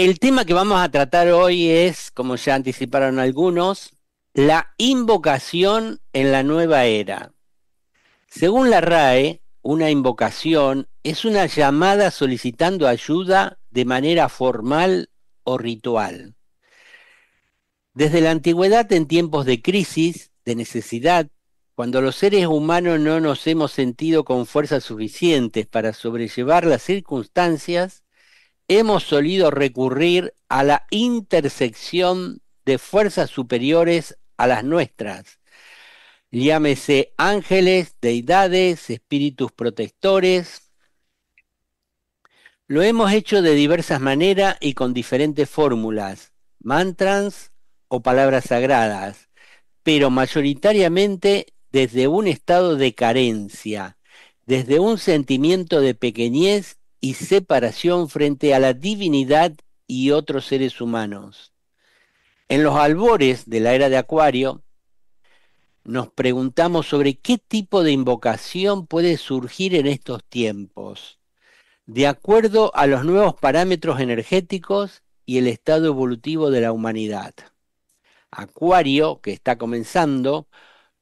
El tema que vamos a tratar hoy es, como ya anticiparon algunos, la invocación en la nueva era. Según la RAE, una invocación es una llamada solicitando ayuda de manera formal o ritual. Desde la antigüedad, en tiempos de crisis, de necesidad, cuando los seres humanos no nos hemos sentido con fuerzas suficientes para sobrellevar las circunstancias, hemos solido recurrir a la intersección de fuerzas superiores a las nuestras. Llámese ángeles, deidades, espíritus protectores. Lo hemos hecho de diversas maneras y con diferentes fórmulas, mantras o palabras sagradas, pero mayoritariamente desde un estado de carencia, desde un sentimiento de pequeñez y separación frente a la divinidad y otros seres humanos. En los albores de la era de Acuario, nos preguntamos sobre qué tipo de invocación puede surgir en estos tiempos, de acuerdo a los nuevos parámetros energéticos y el estado evolutivo de la humanidad. Acuario, que está comenzando,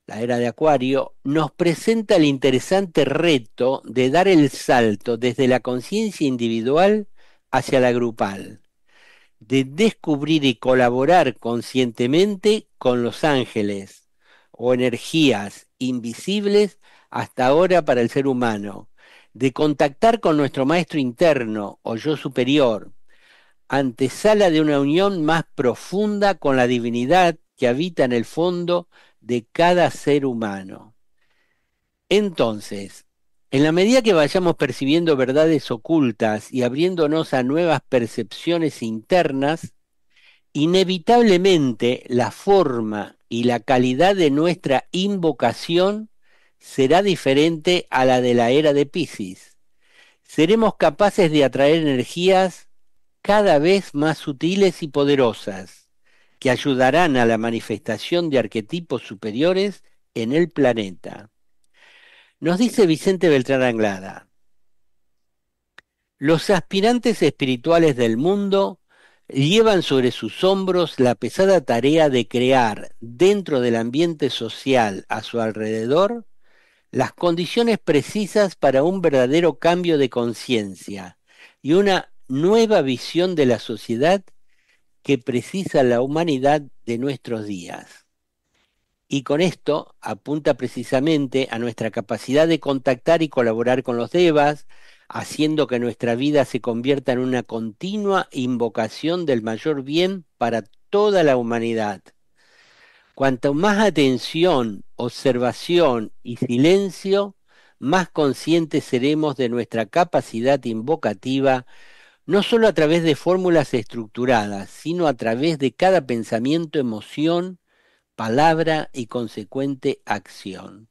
la era de Acuario, nos presenta el interesante reto de dar el salto desde la conciencia individual hacia la grupal, de descubrir y colaborar conscientemente con los ángeles o energías invisibles hasta ahora para el ser humano, de contactar con nuestro maestro interno o yo superior, antesala de una unión más profunda con la divinidad que habita en el fondo de cada ser humano. Entonces, en la medida que vayamos percibiendo verdades ocultas y abriéndonos a nuevas percepciones internas, inevitablemente la forma y la calidad de nuestra invocación será diferente a la de la era de Piscis. Seremos capaces de atraer energías cada vez más sutiles y poderosas, que ayudarán a la manifestación de arquetipos superiores en el planeta. Nos dice Vicente Beltrán Anglada: los aspirantes espirituales del mundo llevan sobre sus hombros la pesada tarea de crear dentro del ambiente social a su alrededor las condiciones precisas para un verdadero cambio de conciencia y una nueva visión de la sociedad que precisa la humanidad de nuestros días. Y con esto apunta precisamente a nuestra capacidad de contactar y colaborar con los devas, haciendo que nuestra vida se convierta en una continua invocación del mayor bien para toda la humanidad. Cuanto más atención, observación y silencio, más conscientes seremos de nuestra capacidad invocativa, no solo a través de fórmulas estructuradas, sino a través de cada pensamiento, emoción, palabra y consecuente acción.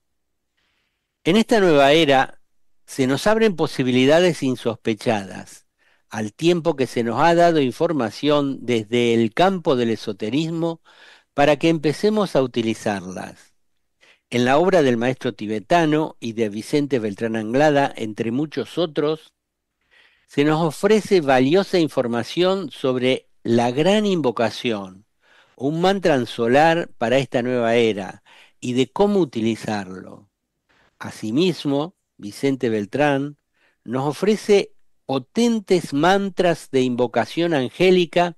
En esta nueva era se nos abren posibilidades insospechadas, al tiempo que se nos ha dado información desde el campo del esoterismo para que empecemos a utilizarlas. En la obra del maestro tibetano y de Vicente Beltrán Anglada, entre muchos otros, se nos ofrece valiosa información sobre la gran invocación, un mantra solar para esta nueva era y de cómo utilizarlo. Asimismo, Vicente Beltrán nos ofrece potentes mantras de invocación angélica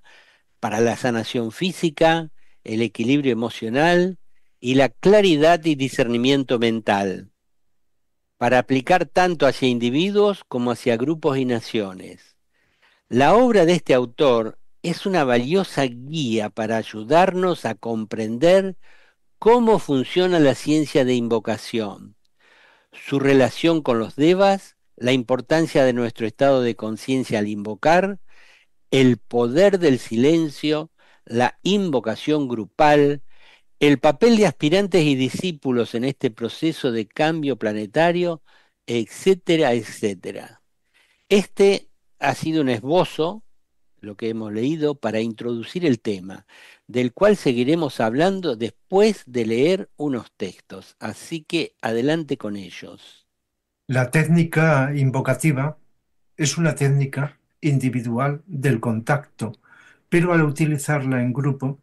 para la sanación física, el equilibrio emocional y la claridad y discernimiento mental, para aplicar tanto hacia individuos como hacia grupos y naciones. La obra de este autor es una valiosa guía para ayudarnos a comprender cómo funciona la ciencia de invocación, su relación con los devas, la importancia de nuestro estado de conciencia al invocar, el poder del silencio, la invocación grupal, el papel de aspirantes y discípulos en este proceso de cambio planetario, etcétera, etcétera. Este ha sido un esbozo, lo que hemos leído, para introducir el tema, del cual seguiremos hablando después de leer unos textos. Así que adelante con ellos. La técnica invocativa es una técnica individual del contacto, pero al utilizarla en grupo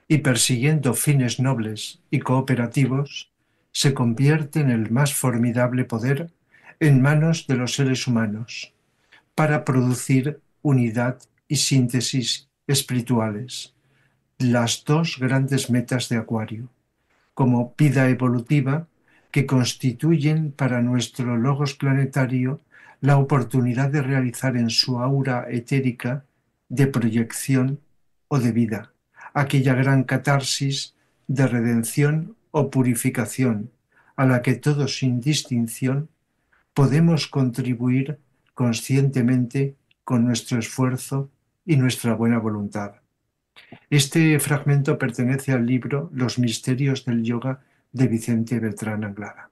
y persiguiendo fines nobles y cooperativos, se convierte en el más formidable poder en manos de los seres humanos para producir unidad y síntesis espirituales, las dos grandes metas de Acuario, como vida evolutiva que constituyen para nuestro logos planetario la oportunidad de realizar en su aura etérica de proyección o de vida, aquella gran catarsis de redención o purificación a la que todos sin distinción podemos contribuir conscientemente con nuestro esfuerzo y nuestra buena voluntad. Este fragmento pertenece al libro Los misterios del yoga de Vicente Beltrán Anglada.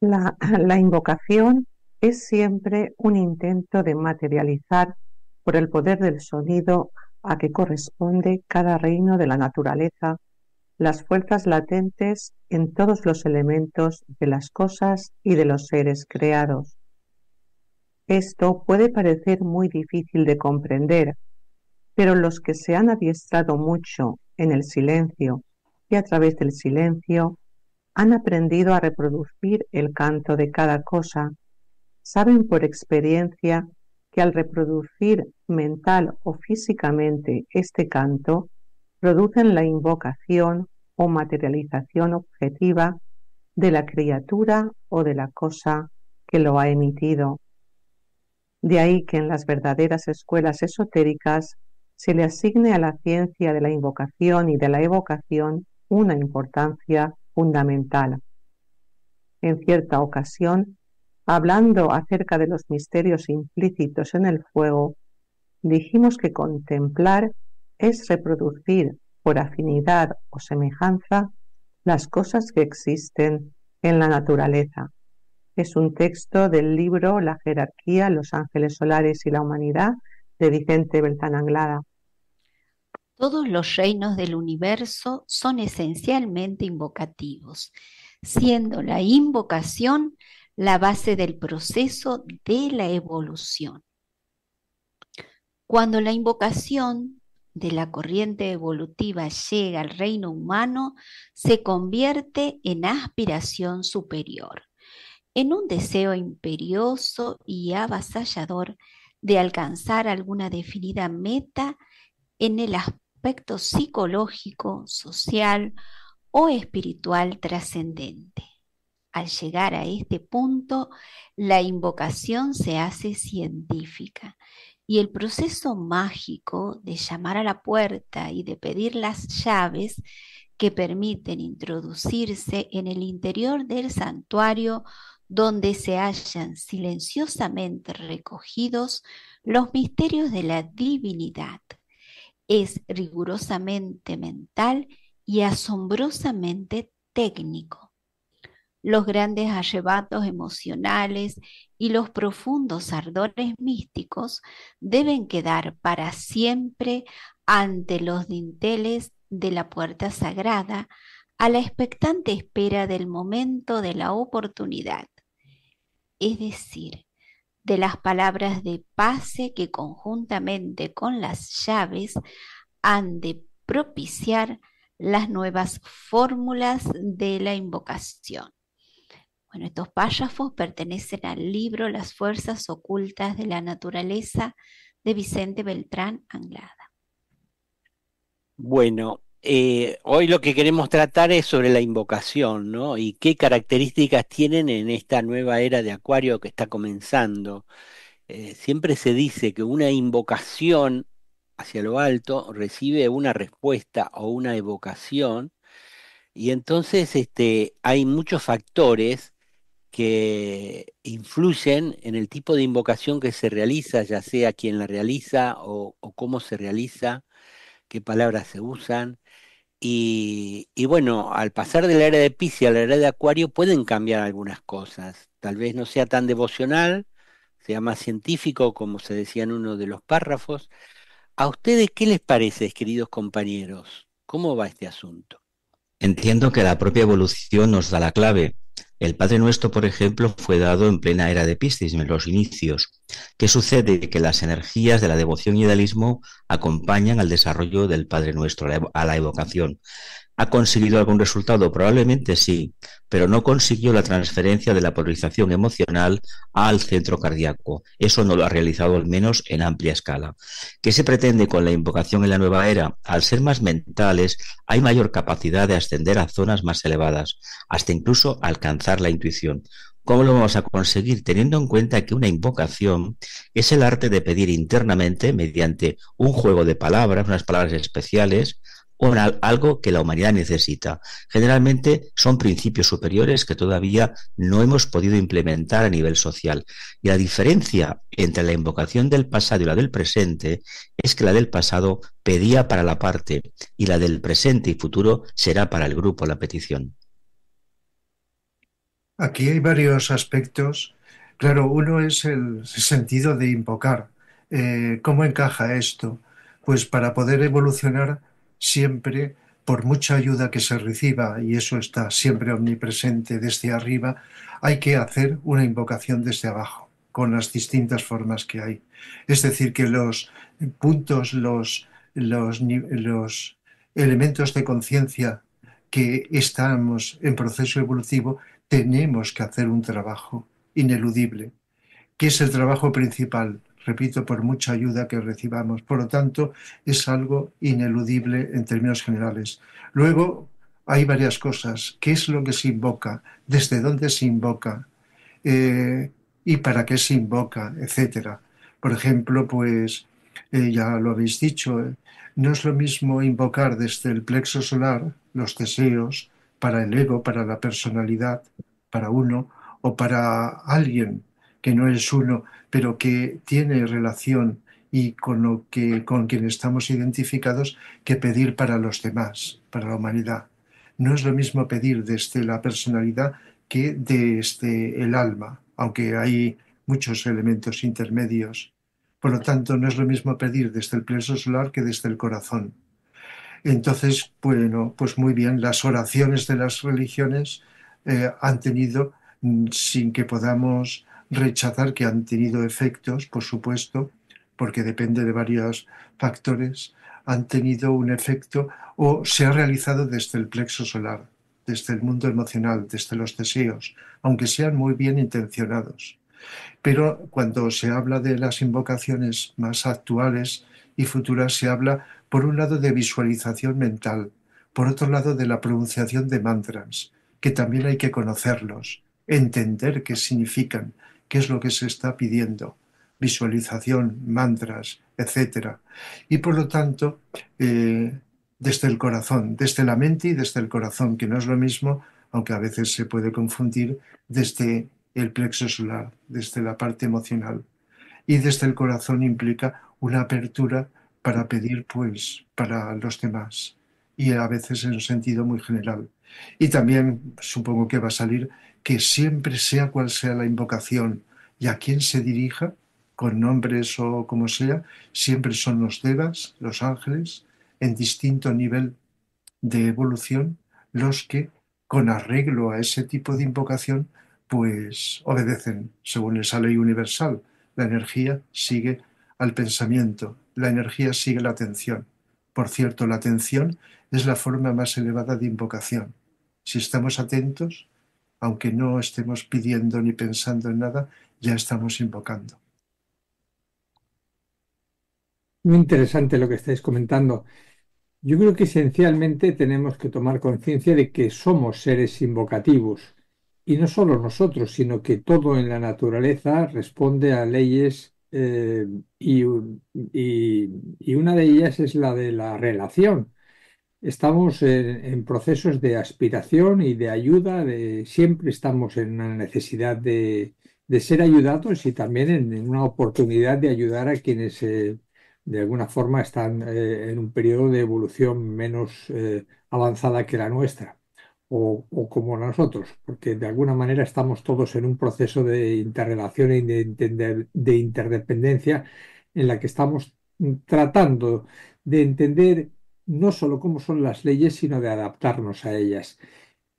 La invocación es siempre un intento de materializar por el poder del sonido a que corresponde cada reino de la naturaleza las fuerzas latentes en todos los elementos de las cosas y de los seres creados. Esto puede parecer muy difícil de comprender, pero los que se han adiestrado mucho en el silencio y a través del silencio han aprendido a reproducir el canto de cada cosa, saben por experiencia que al reproducir mental o físicamente este canto, producen la invocación o materialización objetiva de la criatura o de la cosa que lo ha emitido. De ahí que en las verdaderas escuelas esotéricas se le asigne a la ciencia de la invocación y de la evocación una importancia fundamental. En cierta ocasión, hablando acerca de los misterios implícitos en el fuego, dijimos que contemplar es reproducir por afinidad o semejanza las cosas que existen en la naturaleza. Es un texto del libro La jerarquía, los ángeles solares y la humanidad de Vicente Beltrán Anglada. Todos los reinos del universo son esencialmente invocativos, siendo la invocación la base del proceso de la evolución. Cuando la invocación de la corriente evolutiva llega al reino humano, se convierte en aspiración superior, en un deseo imperioso y avasallador de alcanzar alguna definida meta en el aspecto psicológico, social o espiritual trascendente. Al llegar a este punto, la invocación se hace científica y el proceso mágico de llamar a la puerta y de pedir las llaves que permiten introducirse en el interior del santuario donde se hallan silenciosamente recogidos los misterios de la divinidad. Es rigurosamente mental y asombrosamente técnico. Los grandes arrebatos emocionales y los profundos ardores místicos deben quedar para siempre ante los dinteles de la puerta sagrada, a la expectante espera del momento de la oportunidad, es decir, de las palabras de pase que conjuntamente con las llaves han de propiciar las nuevas fórmulas de la invocación. Bueno, estos párrafos pertenecen al libro Las fuerzas ocultas de la naturaleza de Vicente Beltrán Anglada. Bueno, hoy lo que queremos tratar es sobre la invocación, ¿no? Y qué características tienen en esta nueva era de Acuario que está comenzando. Siempre se dice que una invocación hacia lo alto recibe una respuesta o una evocación, y entonces hay muchos factores que influyen en el tipo de invocación que se realiza, ya sea quién la realiza o cómo se realiza, qué palabras se usan. Y bueno, al pasar de la era de Piscis a la era de Acuario pueden cambiar algunas cosas. Tal vez no sea tan devocional, sea más científico, como se decía en uno de los párrafos. ¿A ustedes qué les parece, queridos compañeros? ¿Cómo va este asunto? Entiendo que la propia evolución nos da la clave. El Padre Nuestro, por ejemplo, fue dado en plena era de Piscis, en los inicios. ¿Qué sucede? Que las energías de la devoción y idealismo acompañan al desarrollo del Padre Nuestro, a la evocación. ¿Ha conseguido algún resultado? Probablemente sí, pero no consiguió la transferencia de la polarización emocional al centro cardíaco. Eso no lo ha realizado al menos en amplia escala. ¿Qué se pretende con la invocación en la nueva era? Al ser más mentales, hay mayor capacidad de ascender a zonas más elevadas, hasta incluso alcanzar la intuición. ¿Cómo lo vamos a conseguir? Teniendo en cuenta que una invocación es el arte de pedir internamente mediante un juego de palabras, unas palabras especiales, o algo que la humanidad necesita. Generalmente son principios superiores que todavía no hemos podido implementar a nivel social. Y la diferencia entre la invocación del pasado y la del presente es que la del pasado pedía para la parte y la del presente y futuro será para el grupo la petición. Aquí hay varios aspectos. Claro, uno es el sentido de invocar. ¿Cómo encaja esto? Pues para poder evolucionar siempre, por mucha ayuda que se reciba, y eso está siempre omnipresente desde arriba, hay que hacer una invocación desde abajo, con las distintas formas que hay. Es decir, que los puntos, los elementos de conciencia que estamos en proceso evolutivo, tenemos que hacer un trabajo ineludible, que es el trabajo principal, repito, por mucha ayuda que recibamos. Por lo tanto, es algo ineludible en términos generales. Luego, hay varias cosas. ¿Qué es lo que se invoca? ¿Desde dónde se invoca? Eh, ¿Y para qué se invoca? Etcétera. Por ejemplo, pues, ya lo habéis dicho, no es lo mismo invocar desde el plexo solar los deseos para el ego, para la personalidad, para uno, o para alguien que no es uno, pero que tiene relación y con lo que con quien estamos identificados, que pedir para los demás, para la humanidad. No es lo mismo pedir desde la personalidad que desde el alma, aunque hay muchos elementos intermedios. Por lo tanto, no es lo mismo pedir desde el plexo solar que desde el corazón. Entonces, bueno, pues muy bien, las oraciones de las religiones han tenido, sin que podamos rechazar que han tenido efectos, por supuesto, porque depende de varios factores, han tenido un efecto o se ha realizado desde el plexo solar, desde el mundo emocional, desde los deseos, aunque sean muy bien intencionados. Pero cuando se habla de las invocaciones más actuales y futuras, se habla, por un lado, de visualización mental, por otro lado, de la pronunciación de mantras, que también hay que conocerlos, entender qué significan, qué es lo que se está pidiendo, visualización, mantras, etcétera. Y por lo tanto, desde el corazón, desde la mente y desde el corazón, que no es lo mismo, aunque a veces se puede confundir, desde el plexo solar, desde la parte emocional. Y desde el corazón implica una apertura para pedir, pues, para los demás. Y a veces en un sentido muy general. Y también supongo que va a salir que siempre sea cual sea la invocación y a quién se dirija, con nombres o como sea, siempre son los devas, los ángeles, en distinto nivel de evolución, los que, con arreglo a ese tipo de invocación, pues obedecen según esa ley universal. La energía sigue al pensamiento, la energía sigue la atención. Por cierto, la atención es la forma más elevada de invocación. Si estamos atentos, aunque no estemos pidiendo ni pensando en nada, ya estamos invocando. Muy interesante lo que estáis comentando. Yo creo que esencialmente tenemos que tomar conciencia de que somos seres invocativos y no solo nosotros, sino que todo en la naturaleza responde a leyes y una de ellas es la de la relación. Estamos en procesos de aspiración y de ayuda, siempre estamos en una necesidad de ser ayudados y también en una oportunidad de ayudar a quienes de alguna forma están en un periodo de evolución menos avanzada que la nuestra o como nosotros, porque de alguna manera estamos todos en un proceso de interrelación y de interdependencia en la que estamos tratando de entender no solo cómo son las leyes, sino de adaptarnos a ellas.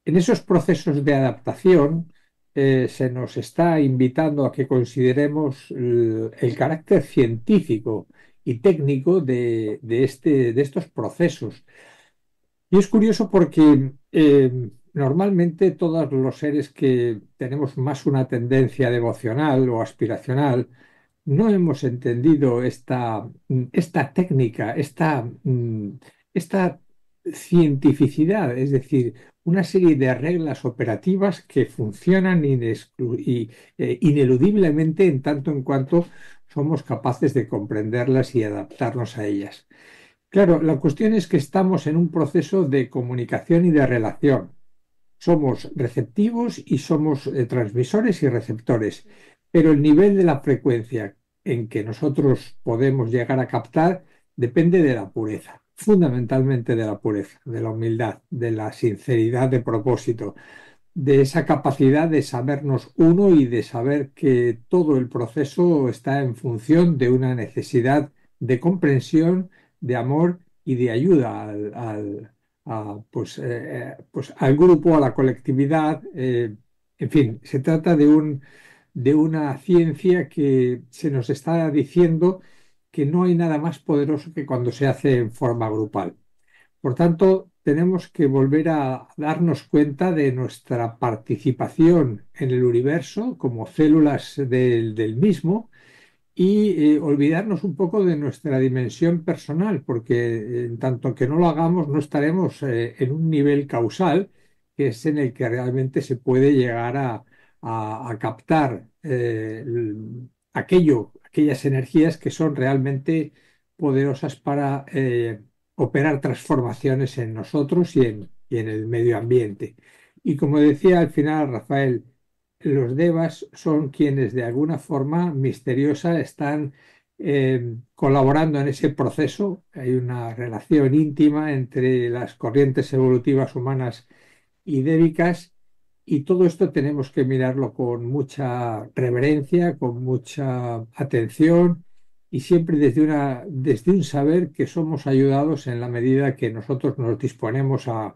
En esos procesos de adaptación se nos está invitando a que consideremos el carácter científico y técnico de estos procesos. Y es curioso porque normalmente todos los seres que tenemos más una tendencia devocional o aspiracional, no hemos entendido esta técnica, esta cientificidad, es decir, una serie de reglas operativas que funcionan ineludiblemente en tanto en cuanto somos capaces de comprenderlas y adaptarnos a ellas. Claro, la cuestión es que estamos en un proceso de comunicación y de relación. Somos receptivos y somos transmisores y receptores, pero el nivel de la frecuencia en que nosotros podemos llegar a captar depende de la pureza, fundamentalmente de la pureza, de la humildad, de la sinceridad de propósito, de esa capacidad de sabernos uno y de saber que todo el proceso está en función de una necesidad de comprensión, de amor y de ayuda pues al grupo, a la colectividad. En fin, se trata de una ciencia que se nos está diciendo que no hay nada más poderoso que cuando se hace en forma grupal. Por tanto, tenemos que volver a darnos cuenta de nuestra participación en el universo como células del mismo y olvidarnos un poco de nuestra dimensión personal, porque en tanto que no lo hagamos, no estaremos en un nivel causal, que es en el que realmente se puede llegar a captar aquellas energías que son realmente poderosas para operar transformaciones en nosotros y en el medio ambiente. Y como decía al final Rafael, los devas son quienes de alguna forma misteriosa están colaborando en ese proceso. Hay una relación íntima entre las corrientes evolutivas humanas y dévicas, y todo esto tenemos que mirarlo con mucha reverencia, con mucha atención y siempre desde un saber que somos ayudados en la medida que nosotros nos disponemos a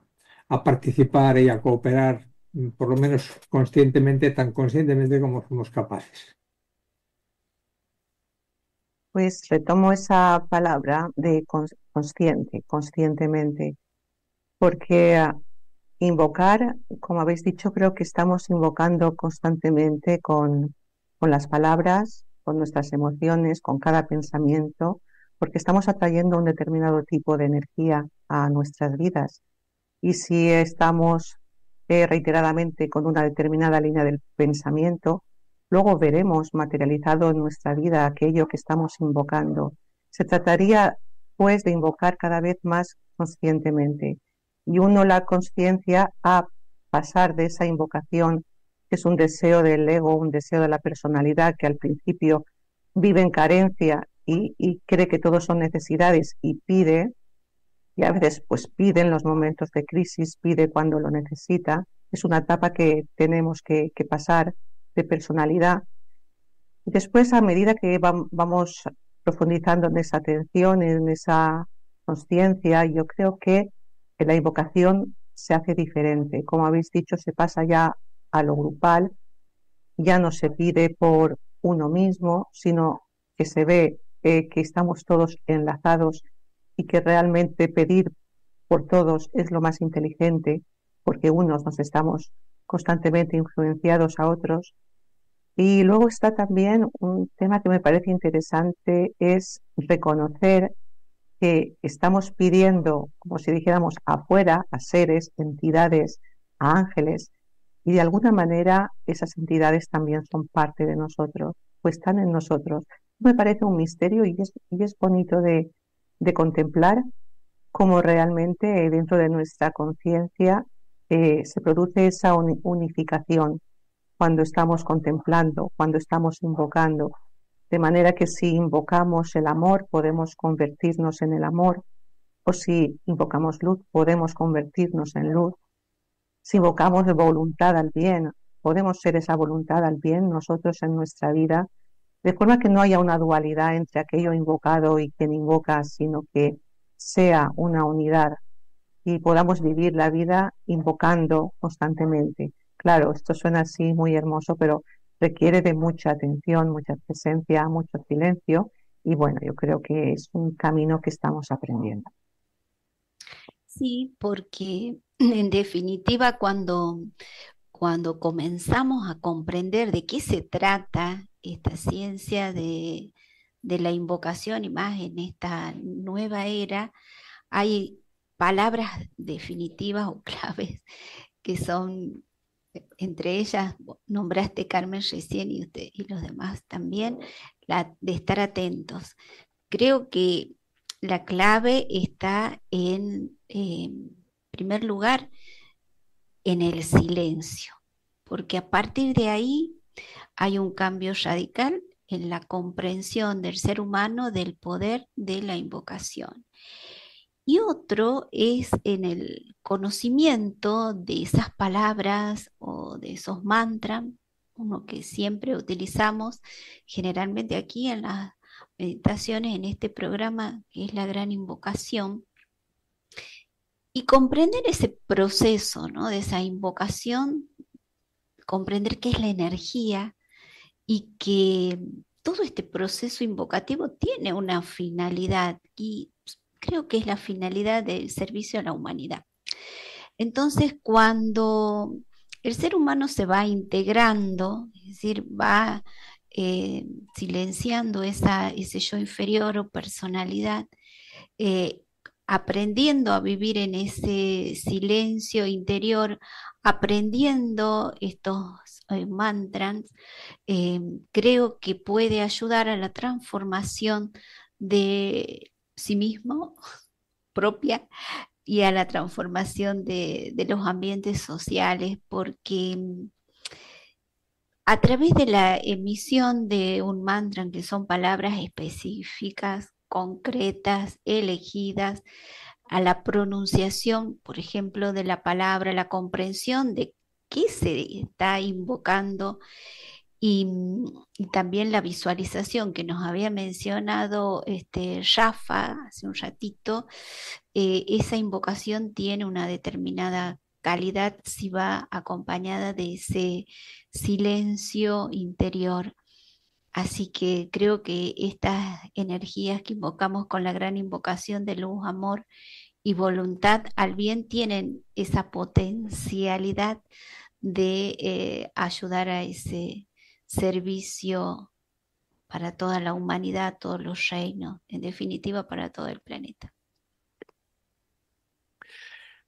participar y a cooperar, por lo menos conscientemente, tan conscientemente como somos capaces. Pues retomo esa palabra de consciente, conscientemente, porque invocar, como habéis dicho, creo que estamos invocando constantemente con las palabras, con nuestras emociones, con cada pensamiento, porque estamos atrayendo un determinado tipo de energía a nuestras vidas. Y si estamos reiteradamente con una determinada línea del pensamiento, luego veremos materializado en nuestra vida aquello que estamos invocando. Se trataría, pues, de invocar cada vez más conscientemente. Y uno la conciencia a pasar de esa invocación, que es un deseo del ego, un deseo de la personalidad, que al principio vive en carencia y cree que todo son necesidades y pide, y a veces pues pide en los momentos de crisis, pide cuando lo necesita. Es una etapa que tenemos que pasar de personalidad. Y después, a medida que vamos profundizando en esa atención, en esa consciencia, yo creo que la invocación se hace diferente. Como habéis dicho, se pasa ya a lo grupal, ya no se pide por uno mismo, sino que se ve que estamos todos enlazados y que realmente pedir por todos es lo más inteligente, porque unos nos estamos constantemente influenciados a otros. Y luego está también un tema que me parece interesante, es reconocer que estamos pidiendo, como si dijéramos, afuera, a seres, entidades, a ángeles, y de alguna manera esas entidades también son parte de nosotros, pues están en nosotros. Me parece un misterio y es bonito de contemplar cómo realmente dentro de nuestra conciencia se produce esa unificación cuando estamos contemplando, cuando estamos invocando. De manera que si invocamos el amor, podemos convertirnos en el amor, o si invocamos luz, podemos convertirnos en luz. Si invocamos voluntad al bien, podemos ser esa voluntad al bien nosotros en nuestra vida, de forma que no haya una dualidad entre aquello invocado y quien invoca, sino que sea una unidad. y podamos vivir la vida invocando constantemente. Claro, esto suena así muy hermoso, pero requiere de mucha atención, mucha presencia, mucho silencio y bueno, yo creo que es un camino que estamos aprendiendo. Sí, porque en definitiva cuando comenzamos a comprender de qué se trata esta ciencia de la invocación y más en esta nueva era, hay palabras definitivas o claves que son, entre ellas, nombraste Carmen recién y usted y los demás también, la de estar atentos. Creo que la clave está en primer lugar, en el silencio, porque a partir de ahí hay un cambio radical en la comprensión del ser humano del poder de la invocación. Y otro es en el conocimiento de esas palabras o de esos mantras, uno que siempre utilizamos generalmente aquí en las meditaciones, en este programa que es la gran invocación, y comprender ese proceso, ¿no?, de esa invocación, comprender qué es la energía y que todo este proceso invocativo tiene una finalidad y creo que es la finalidad del servicio a la humanidad. Entonces, cuando el ser humano se va integrando, es decir, va silenciando ese yo inferior o personalidad, aprendiendo a vivir en ese silencio interior, aprendiendo estos mantras, creo que puede ayudar a la transformación de sí mismo propia y a la transformación de los ambientes sociales, porque a través de la emisión de un mantra, que son palabras específicas, concretas, elegidas, a la pronunciación, por ejemplo, de la palabra, la comprensión de qué se está invocando y también la visualización que nos había mencionado Rafa hace un ratito, esa invocación tiene una determinada calidad si va acompañada de ese silencio interior. Así que creo que estas energías que invocamos con la gran invocación de luz, amor y voluntad al bien tienen esa potencialidad de ayudar a ese servicio para toda la humanidad, todos los reinos, en definitiva para todo el planeta.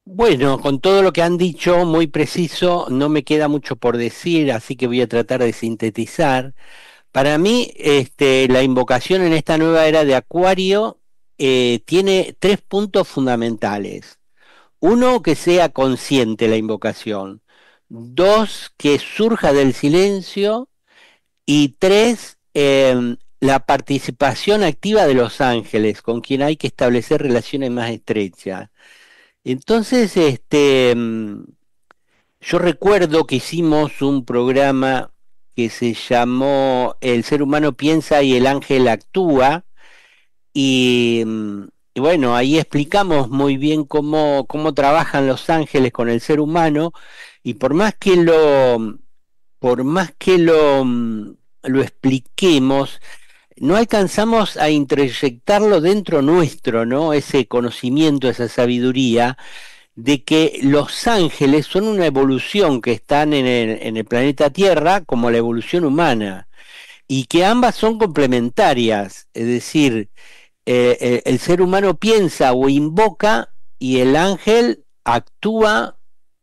Bueno, con todo lo que han dicho, muy preciso, no me queda mucho por decir, así que voy a tratar de sintetizar. Para mí, la invocación en esta nueva era de Acuario tiene 3 puntos fundamentales. Uno, que sea consciente la invocación. 2, que surja del silencio. Y 3, la participación activa de los ángeles, con quien hay que establecer relaciones más estrechas. Entonces, yo recuerdo que hicimos un programa que se llamó El ser humano piensa y el ángel actúa, y, y bueno, ahí explicamos muy bien cómo trabajan los ángeles con el ser humano, y por más que lo expliquemos, no alcanzamos a introyectarlo dentro nuestro, ¿no? Ese conocimiento, esa sabiduría de que los ángeles son una evolución que están en el planeta Tierra como la evolución humana, y que ambas son complementarias, es decir, el ser humano piensa o invoca y el ángel actúa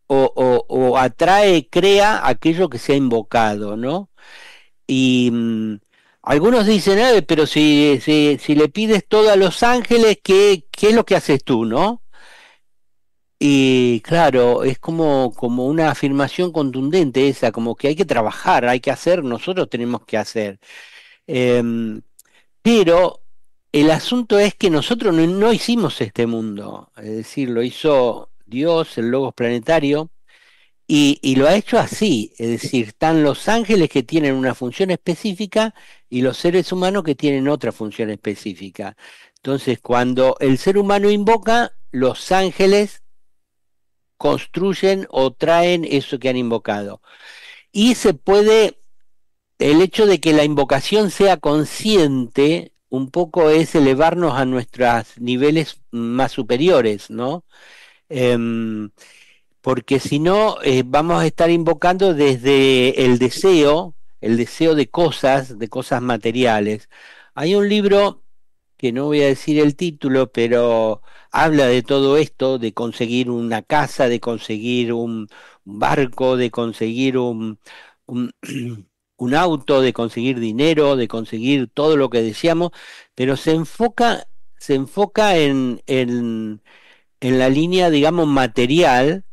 o atrae, crea aquello que se ha invocado, ¿no? Y algunos dicen, pero si le pides todo a los ángeles, ¿qué es lo que haces tú, no? Y claro, es como una afirmación contundente esa, como que hay que trabajar, hay que hacer, nosotros tenemos que hacer. Em, pero el asunto es que nosotros no hicimos este mundo, es decir, lo hizo Dios, el Logos planetario, y lo ha hecho así, es decir, están los ángeles que tienen una función específica y los seres humanos que tienen otra función específica. Entonces, cuando el ser humano invoca, los ángeles construyen o traen eso que han invocado. Y se puede, el hecho de que la invocación sea consciente, un poco es elevarnos a nuestros niveles más superiores, ¿no? Em, Porque si no, vamos a estar invocando desde el deseo de cosas materiales. Hay un libro, que no voy a decir el título, pero habla de todo esto, de conseguir una casa, de conseguir un barco, de conseguir un, un auto, de conseguir dinero, de conseguir todo lo que deseamos, pero se enfoca en la línea, digamos, material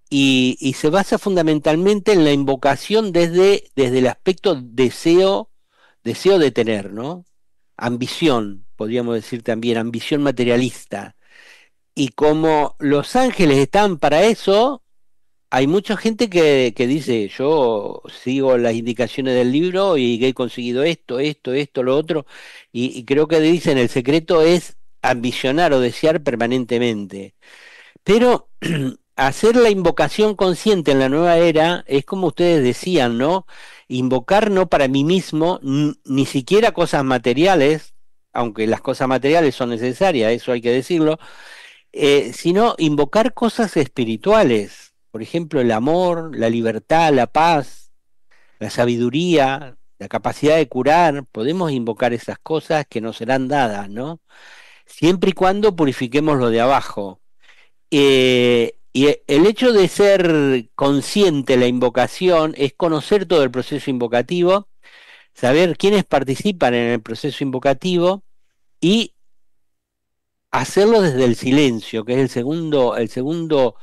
y se basa fundamentalmente en la invocación desde el aspecto deseo de tener, ¿no? Ambición, podríamos decir también, ambición materialista. Y como los ángeles están para eso, hay mucha gente que dice, yo sigo las indicaciones del libro y he conseguido esto, lo otro, y creo que dicen el secreto es ambicionar o desear permanentemente. Pero hacer la invocación consciente en la nueva era es como ustedes decían, ¿no? Invocar no para mí mismo, ni siquiera cosas materiales, aunque las cosas materiales son necesarias, eso hay que decirlo, sino invocar cosas espirituales, por ejemplo, el amor, la libertad, la paz, la sabiduría, la capacidad de curar, podemos invocar esas cosas que nos serán dadas, ¿no? Siempre y cuando purifiquemos lo de abajo. El hecho de ser consciente de la invocación es conocer todo el proceso invocativo, saber quiénes participan en el proceso invocativo y hacerlo desde el silencio, que es el segundo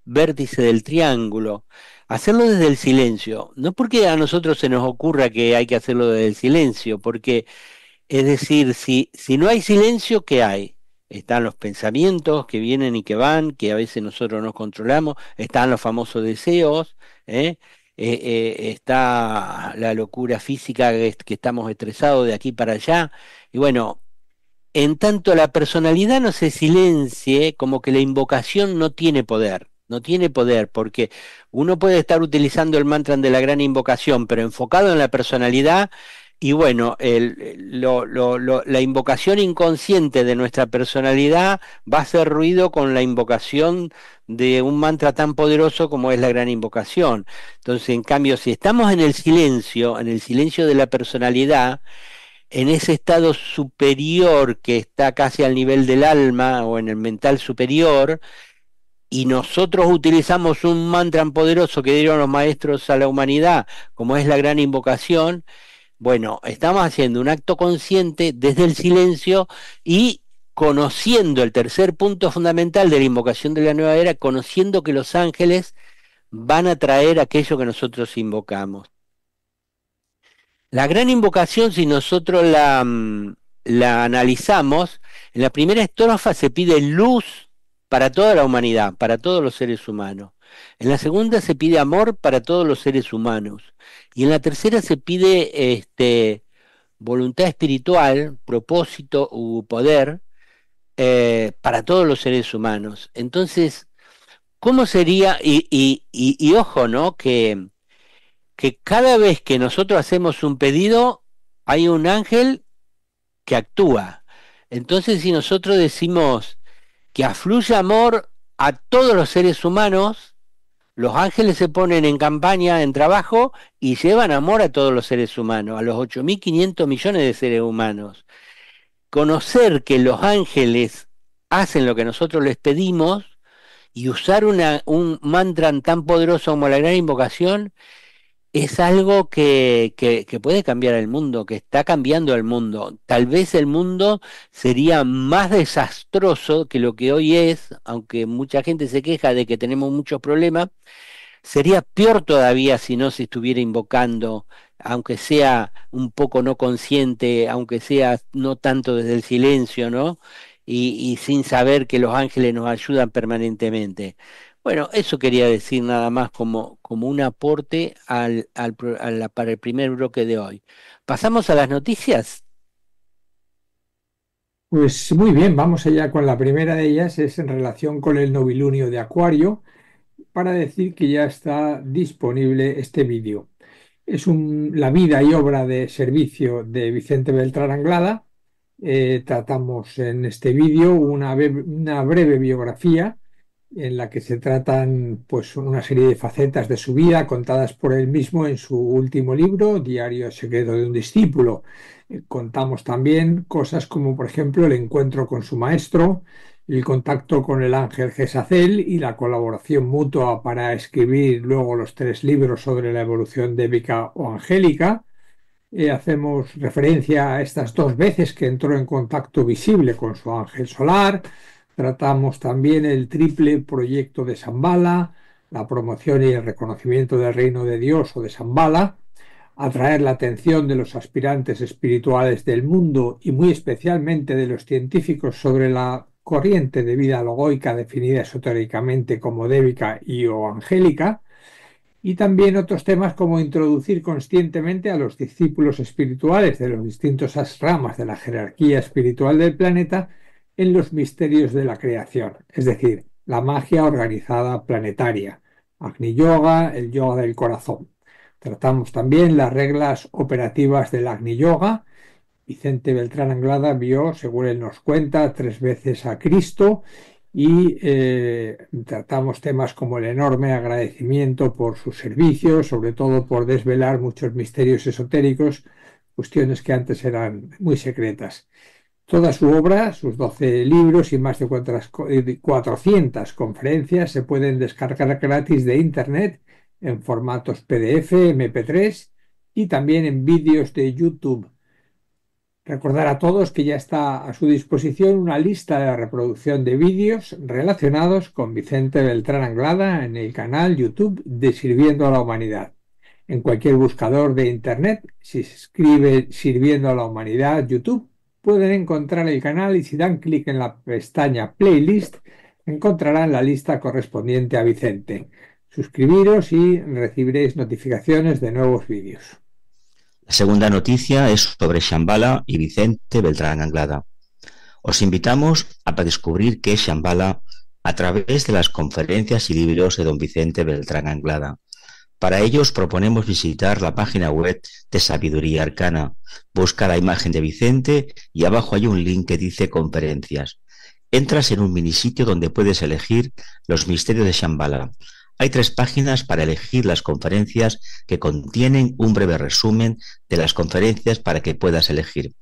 vértice del triángulo. Hacerlo desde el silencio, no porque a nosotros se nos ocurra que hay que hacerlo desde el silencio, porque es decir, si no hay silencio, ¿qué hay? Están los pensamientos que vienen y que van, que a veces nosotros no controlamos, están los famosos deseos, ¿eh? Está la locura física que estamos estresados de aquí para allá. Y bueno, en tanto la personalidad no se silencie, como que la invocación no tiene poder. No tiene poder, porque uno puede estar utilizando el mantra de la gran invocación, pero enfocado en la personalidad, y bueno, la invocación inconsciente de nuestra personalidad va a hacer ruido con la invocación de un mantra tan poderoso como es la gran invocación. Entonces, en cambio, si estamos en el silencio de la personalidad, en ese estado superior que está casi al nivel del alma o en el mental superior, y nosotros utilizamos un mantra poderoso que dieron los maestros a la humanidad, como es la gran invocación, bueno, estamos haciendo un acto consciente desde el silencio y conociendo el tercer punto fundamental de la invocación de la nueva era, conociendo que los ángeles van a traer aquello que nosotros invocamos. La gran invocación, si nosotros la analizamos, en la primera estrofa se pide luz para toda la humanidad, para todos los seres humanos. En la segunda se pide amor para todos los seres humanos. Y en la tercera se pide voluntad espiritual, propósito u poder para todos los seres humanos. Entonces, ¿cómo sería? Y ojo, ¿no? Que cada vez que nosotros hacemos un pedido, hay un ángel que actúa. Entonces, si nosotros decimos que afluya amor a todos los seres humanos, los ángeles se ponen en campaña, en trabajo, y llevan amor a todos los seres humanos, a los 8.500 millones de seres humanos. Conocer que los ángeles hacen lo que nosotros les pedimos y usar un mantra tan poderoso como la gran invocación es algo que puede cambiar el mundo, que está cambiando el mundo. Tal vez el mundo sería más desastroso que lo que hoy es, aunque mucha gente se queja de que tenemos muchos problemas, sería peor todavía si no se estuviera invocando, aunque sea un poco no consciente, aunque sea no tanto desde el silencio, ¿no? Y sin saber que los ángeles nos ayudan permanentemente. Bueno, eso quería decir nada más como un aporte para el primer bloque de hoy. ¿Pasamos a las noticias? Pues muy bien, vamos allá con la primera de ellas, es en relación con el novilunio de Acuario, para decir que ya está disponible este vídeo. Es la vida y obra de servicio de Vicente Beltrán Anglada. Tratamos en este vídeo una breve biografía en la que se tratan pues, una serie de facetas de su vida contadas por él mismo en su último libro, Diario secreto de un discípulo. Contamos también cosas como, por ejemplo, el encuentro con su maestro, el contacto con el ángel Gesazel y la colaboración mutua para escribir luego los 3 libros sobre la evolución débica o angélica. Hacemos referencia a estas 2 veces que entró en contacto visible con su ángel solar. Tratamos también el triple proyecto de Shambhala, la promoción y el reconocimiento del reino de Dios o de Shambhala, atraer la atención de los aspirantes espirituales del mundo y muy especialmente de los científicos sobre la corriente de vida logoica definida esotéricamente como débica y o angélica, y también otros temas como introducir conscientemente a los discípulos espirituales de los distintos ramas de la jerarquía espiritual del planeta en los misterios de la creación, es decir, la magia organizada planetaria, Agni Yoga, el yoga del corazón. Tratamos también las reglas operativas del Agni Yoga. Vicente Beltrán Anglada vio, según él nos cuenta, 3 veces a Cristo y tratamos temas como el enorme agradecimiento por sus servicios, sobre todo por desvelar muchos misterios esotéricos, cuestiones que antes eran muy secretas. Toda su obra, sus 12 libros y más de 400 conferencias se pueden descargar gratis de Internet en formatos PDF, MP3 y también en vídeos de YouTube. Recordar a todos que ya está a su disposición una lista de reproducción de vídeos relacionados con Vicente Beltrán Anglada en el canal YouTube de Sirviendo a la Humanidad. En cualquier buscador de Internet, si se escribe Sirviendo a la Humanidad YouTube, pueden encontrar el canal y si dan clic en la pestaña Playlist, encontrarán la lista correspondiente a Vicente. Suscribiros y recibiréis notificaciones de nuevos vídeos. La segunda noticia es sobre Shambhala y Vicente Beltrán Anglada. Os invitamos a descubrir qué es Shambhala a través de las conferencias y libros de don Vicente Beltrán Anglada. Para ello os proponemos visitar la página web de Sabiduría Arcana. Busca la imagen de Vicente y abajo hay un link que dice conferencias. Entras en un minisitio donde puedes elegir los misterios de Shambhala. Hay 3 páginas para elegir las conferencias que contienen un breve resumen de las conferencias para que puedas elegir.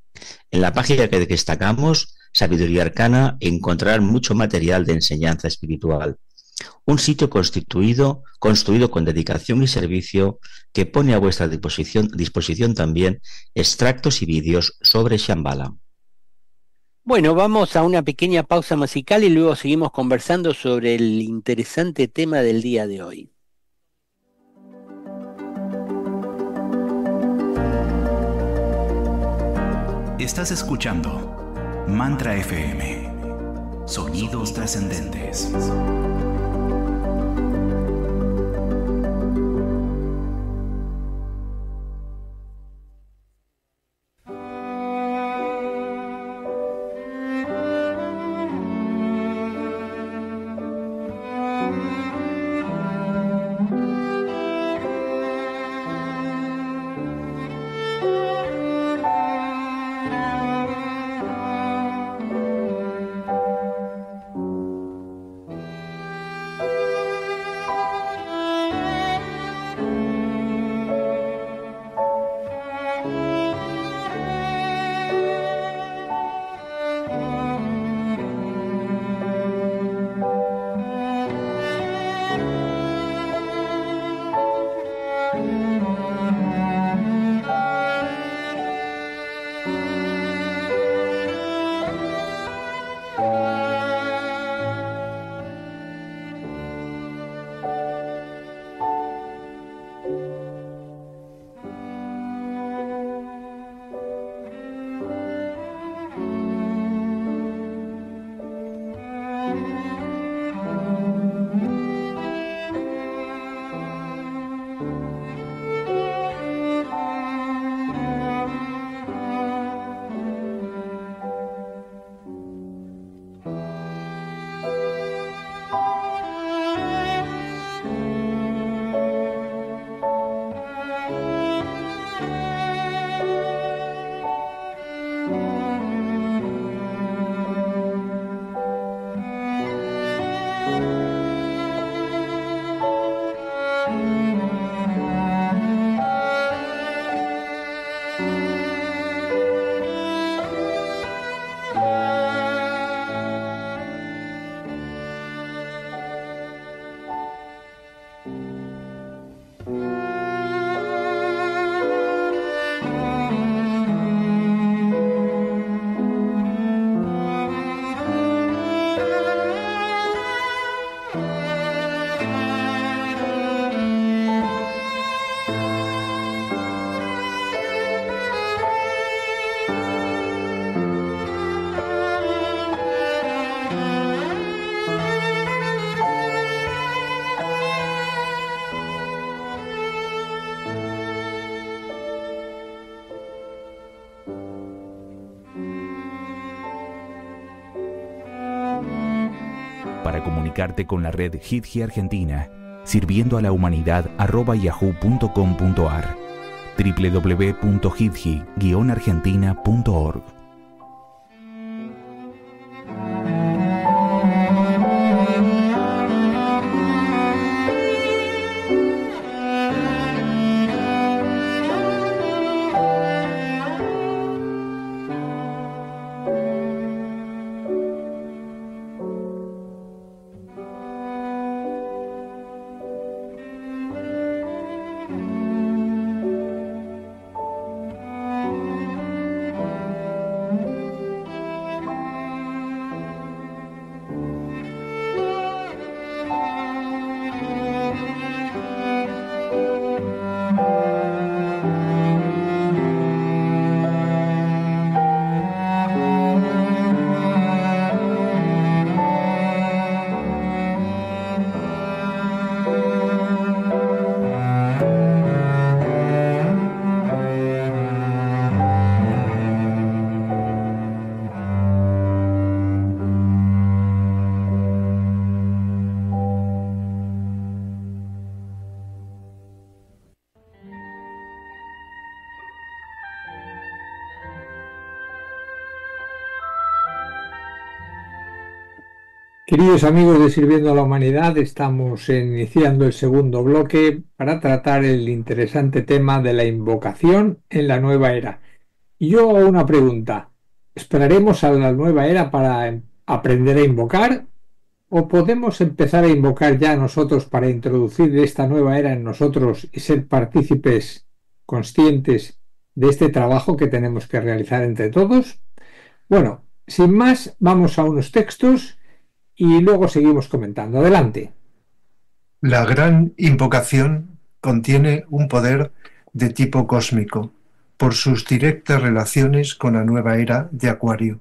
En la página que destacamos, Sabiduría Arcana, encontrarás mucho material de enseñanza espiritual. Un sitio construido con dedicación y servicio que pone a vuestra disposición también extractos y vídeos sobre Shambhala. Bueno, vamos a una pequeña pausa musical y luego seguimos conversando sobre el interesante tema del día de hoy. Estás escuchando Mantra FM, sonidos trascendentes. comunicarte con la red HITGI Argentina, sirviendo a la humanidad @yahoo.com.ar, www.hitgi-argentina.org. Queridos amigos de Sirviendo a la Humanidad, estamos iniciando el segundo bloque para tratar el interesante tema de la invocación en la nueva era. Y yo hago una pregunta: ¿esperaremos a la nueva era para aprender a invocar? ¿O podemos empezar a invocar ya nosotros para introducir esta nueva era en nosotros y ser partícipes conscientes de este trabajo que tenemos que realizar entre todos? Bueno, sin más, vamos a unos textos y luego seguimos comentando. Adelante. La gran invocación contiene un poder de tipo cósmico por sus directas relaciones con la nueva era de Acuario,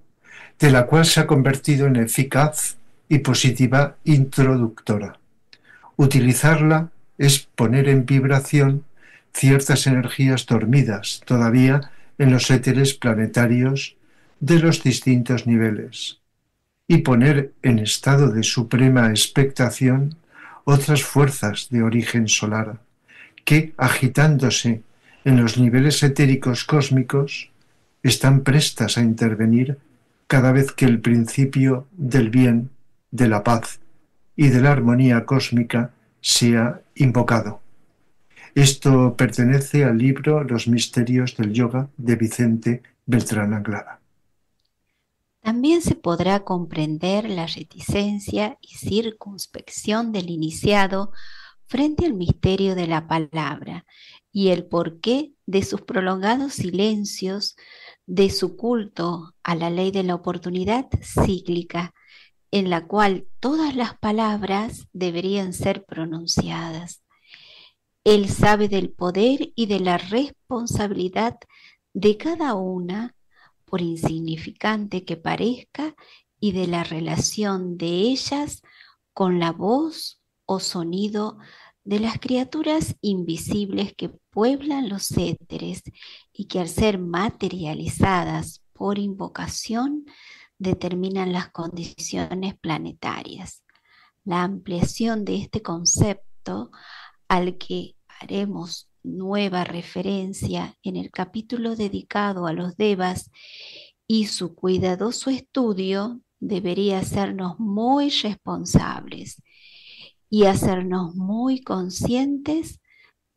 de la cual se ha convertido en eficaz y positiva introductora. Utilizarla es poner en vibración ciertas energías dormidas todavía en los éteres planetarios de los distintos niveles, y poner en estado de suprema expectación otras fuerzas de origen solar, que, agitándose en los niveles etéricos cósmicos, están prestas a intervenir cada vez que el principio del bien, de la paz y de la armonía cósmica sea invocado. Esto pertenece al libro Los Misterios del Yoga de Vicente Beltrán Anglada. También se podrá comprender la reticencia y circunspección del iniciado frente al misterio de la palabra y el porqué de sus prolongados silencios, de su culto a la ley de la oportunidad cíclica, en la cual todas las palabras deberían ser pronunciadas. Él sabe del poder y de la responsabilidad de cada una, por insignificante que parezca, y de la relación de ellas con la voz o sonido de las criaturas invisibles que pueblan los éteres y que al ser materializadas por invocación determinan las condiciones planetarias. La ampliación de este concepto, al que haremos nueva referencia en el capítulo dedicado a los devas, y su cuidadoso estudio debería hacernos muy responsables y hacernos muy conscientes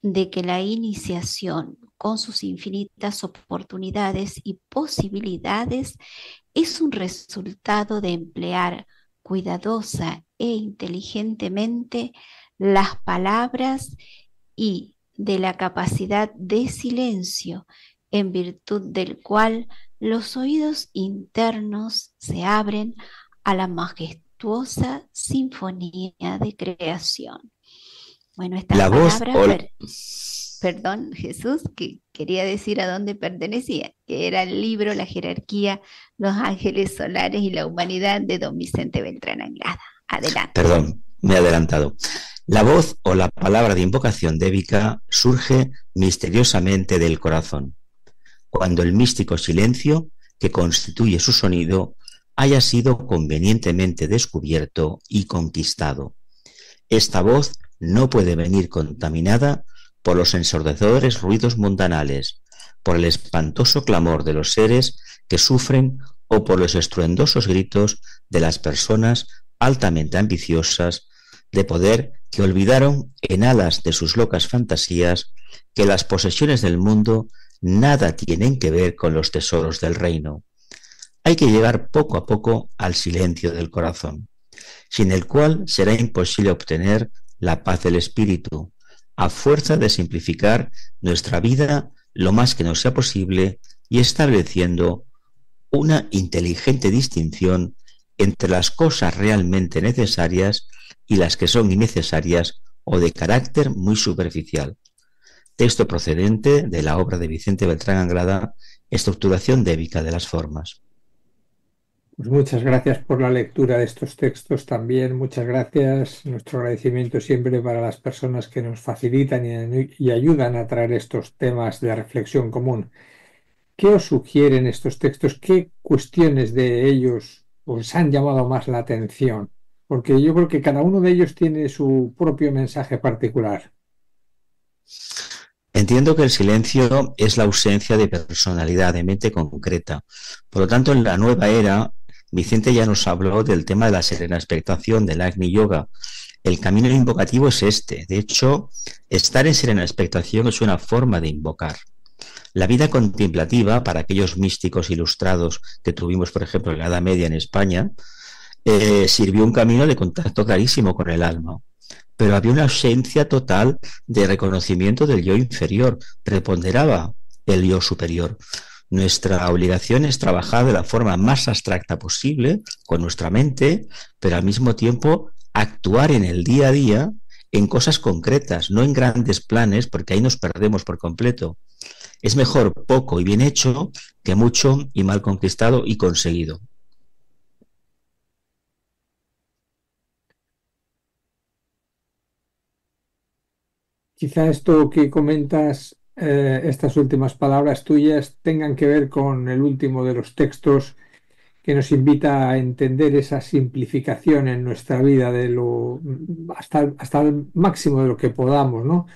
de que la iniciación, con sus infinitas oportunidades y posibilidades, es un resultado de emplear cuidadosa e inteligentemente las palabras y de la capacidad de silencio, en virtud del cual los oídos internos se abren a la majestuosa sinfonía de creación. Bueno, estas palabras, perdón, Jesús, que quería decir a dónde pertenecía, que era el libro La jerarquía, los ángeles solares y la humanidad, de don Vicente Beltrán Anglada. Adelante. Perdón, me he adelantado. La voz o la palabra de invocación débica surge misteriosamente del corazón, cuando el místico silencio que constituye su sonido haya sido convenientemente descubierto y conquistado. Esta voz no puede venir contaminada por los ensordecedores ruidos mundanales, por el espantoso clamor de los seres que sufren o por los estruendosos gritos de las personas altamente ambiciosas de poder que olvidaron en alas de sus locas fantasías que las posesiones del mundo nada tienen que ver con los tesoros del reino. Hay que llegar poco a poco al silencio del corazón, sin el cual será imposible obtener la paz del espíritu, a fuerza de simplificar nuestra vida lo más que nos sea posible y estableciendo una inteligente distinción entre las cosas realmente necesarias y las que son innecesarias o de carácter muy superficial. Texto procedente de la obra de Vicente Beltrán Anglada, Estructuración débica de las formas. Pues muchas gracias por la lectura de estos textos también. Muchas gracias. Nuestro agradecimiento siempre para las personas que nos facilitan y ayudan a traer estos temas de reflexión común. ¿Qué os sugieren estos textos? ¿Qué cuestiones de ellos os han llamado más la atención? Porque yo creo que cada uno de ellos tiene su propio mensaje particular. Entiendo que el silencio es la ausencia de personalidad, de mente concreta. Por lo tanto, en la nueva era, Vicente ya nos habló del tema de la serena expectación, del Agni Yoga. El camino invocativo es este. De hecho, estar en serena expectación es una forma de invocar. La vida contemplativa, para aquellos místicos ilustrados que tuvimos, por ejemplo, en la Edad Media en España, sirvió un camino de contacto clarísimo con el alma. Pero había una ausencia total de reconocimiento del yo inferior, preponderaba el yo superior. Nuestra obligación es trabajar de la forma más abstracta posible con nuestra mente, pero al mismo tiempo actuar en el día a día en cosas concretas, no en grandes planes, porque ahí nos perdemos por completo. Es mejor poco y bien hecho que mucho y mal conquistado y conseguido. Quizá esto que comentas, estas últimas palabras tuyas, tengan que ver con el último de los textos que nos invita a entender esa simplificación en nuestra vida de lo hasta el máximo de lo que podamos, ¿no?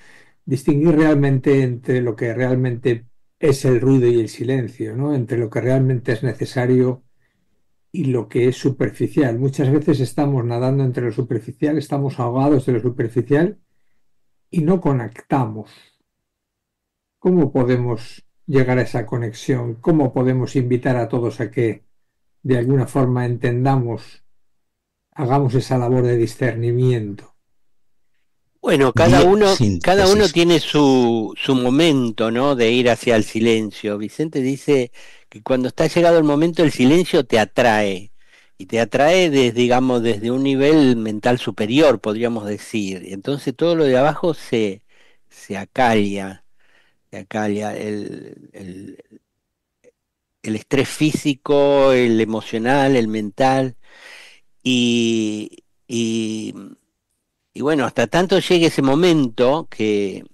Distinguir realmente entre lo que realmente es el ruido y el silencio, ¿no? Entre lo que realmente es necesario y lo que es superficial. Muchas veces estamos nadando entre lo superficial, estamos ahogados de lo superficial y no conectamos. ¿Cómo podemos llegar a esa conexión? ¿Cómo podemos invitar a todos a que de alguna forma entendamos, hagamos esa labor de discernimiento? Bueno, cada uno tiene su momento, ¿no? De ir hacia el silencio. Vicente dice que cuando está llegado el momento, el silencio te atrae. Y te atrae desde, digamos, desde un nivel mental superior, podríamos decir. Entonces todo lo de abajo se acalla, el estrés físico, el emocional, el mental. Y, y, y bueno, hasta tanto llegue ese momento que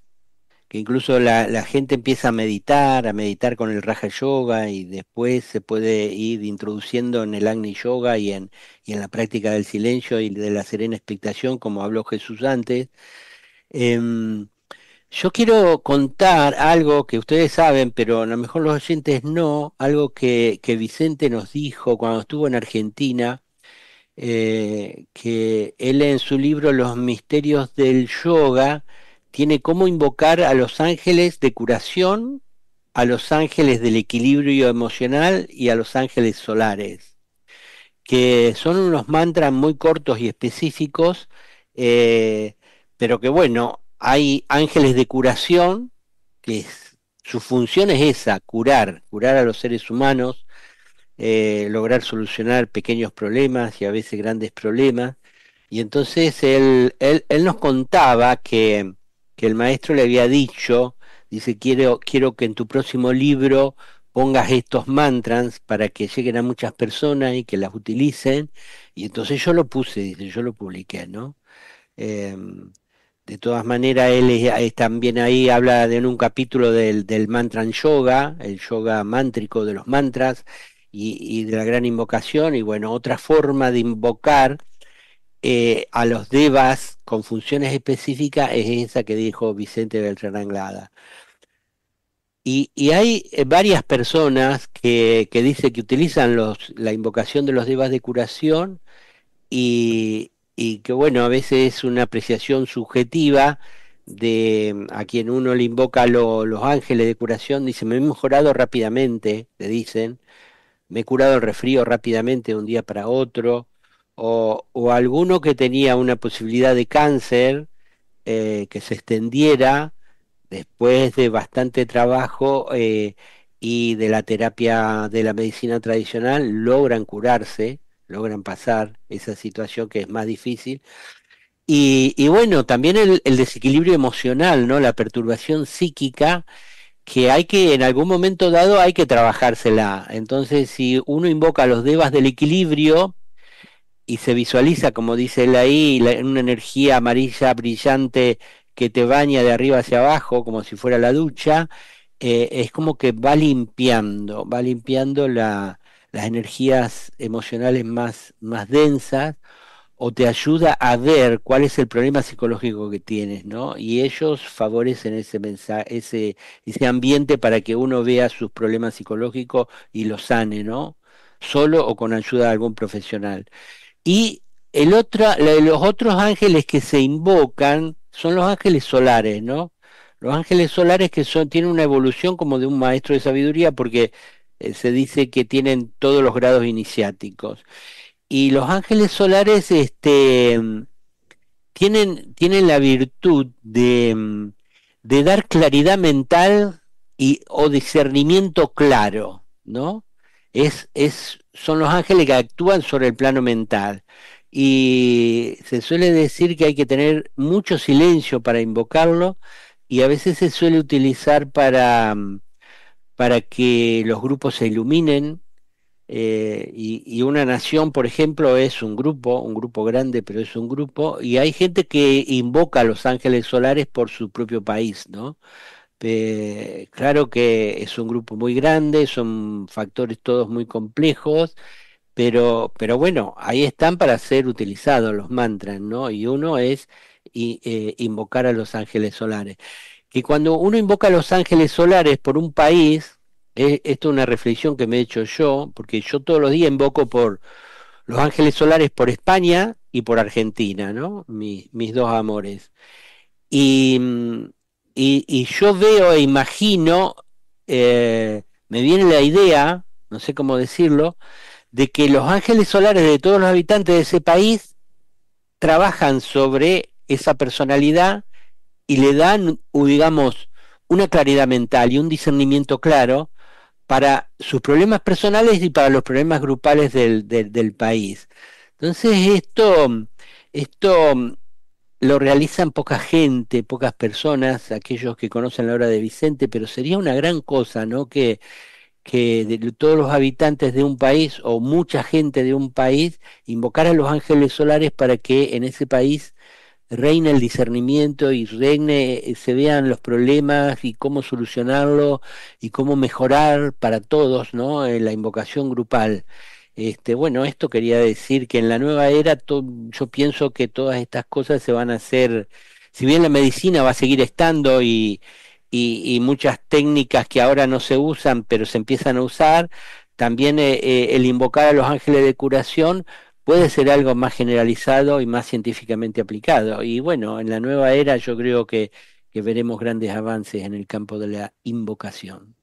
incluso la gente empieza a meditar con el Raja Yoga y después se puede ir introduciendo en el Agni Yoga y en la práctica del silencio y de la serena expectación, como habló Jesús antes. Em, yo quiero contar algo que ustedes saben, pero a lo mejor los oyentes no, algo que Vicente nos dijo cuando estuvo en Argentina, que él en su libro Los Misterios del Yoga tiene cómo invocar a los ángeles de curación, a los ángeles del equilibrio emocional y a los ángeles solares, que son unos mantras muy cortos y específicos, eh, pero que bueno, hay ángeles de curación, su función es esa, curar a los seres humanos, lograr solucionar pequeños problemas y a veces grandes problemas. Y entonces él nos contaba que el maestro le había dicho, dice, quiero que en tu próximo libro pongas estos mantras para que lleguen a muchas personas y que las utilicen. Y entonces yo lo puse, dice, yo lo publiqué, ¿no? De todas maneras, él también ahí habla en un capítulo del mantra yoga, el yoga mántrico de los mantras, y de la gran invocación. Y bueno, otra forma de invocar a los devas con funciones específicas es esa que dijo Vicente Beltrán Anglada. Y hay varias personas que dicen que utilizan la invocación de los devas de curación y que bueno, a veces es una apreciación subjetiva de a quien uno le invoca los ángeles de curación, dice, me he mejorado rápidamente, le dicen, me he curado el resfrío rápidamente de un día para otro, o alguno que tenía una posibilidad de cáncer que se extendiera después de bastante trabajo y de la terapia de la medicina tradicional, logran curarse, logran pasar esa situación que es más difícil. Y bueno, también el desequilibrio emocional, ¿no? La perturbación psíquica que hay que, en algún momento dado, hay que trabajársela. Entonces, si uno invoca los devas del equilibrio y se visualiza, como dice él ahí, una energía amarilla brillante que te baña de arriba hacia abajo, como si fuera la ducha, es como que va limpiando las energías emocionales más densas o te ayuda a ver cuál es el problema psicológico que tienes, ¿no? Y ellos favorecen ese mensaje, ese ambiente para que uno vea sus problemas psicológicos y los sane, ¿no? Solo o con ayuda de algún profesional. Y los otros ángeles que se invocan son los ángeles solares, ¿no? Los ángeles solares tienen una evolución como de un maestro de sabiduría porque se dice que tienen todos los grados iniciáticos. Y los ángeles solares tienen la virtud de dar claridad mental o discernimiento claro, ¿no? Son los ángeles que actúan sobre el plano mental. Y se suele decir que hay que tener mucho silencio para invocarlo, y a veces se suele utilizar para que los grupos se iluminen. Y una nación, por ejemplo, es un grupo grande, pero es un grupo, y hay gente que invoca a los ángeles solares por su propio país, ¿no? Claro que es un grupo muy grande, son factores todos muy complejos, pero bueno, ahí están para ser utilizados los mantras, ¿no? Y uno es invocar a los ángeles solares. Que cuando uno invoca a los ángeles solares por un país, esto es una reflexión que me he hecho yo, porque yo todos los días invoco por los ángeles solares por España y por Argentina, ¿no? Mis dos amores. Y, y yo veo e imagino, me viene la idea, no sé cómo decirlo, de que los ángeles solares de todos los habitantes de ese país trabajan sobre esa personalidad y le dan, digamos, una claridad mental y un discernimiento claro para sus problemas personales y para los problemas grupales del país. Entonces esto lo realizan poca gente, pocas personas, aquellos que conocen la obra de Vicente, pero sería una gran cosa, ¿no? Que de todos los habitantes de un país o mucha gente de un país invocar a los ángeles solares para que en ese país reine el discernimiento y se vean los problemas y cómo solucionarlo y cómo mejorar para todos, ¿no? En la invocación grupal. Bueno, esto quería decir que en la nueva era yo pienso que todas estas cosas se van a hacer, si bien la medicina va a seguir estando y muchas técnicas que ahora no se usan, pero se empiezan a usar, también el invocar a los ángeles de curación puede ser algo más generalizado y más científicamente aplicado. Y bueno, en la nueva era yo creo que veremos grandes avances en el campo de la invocación.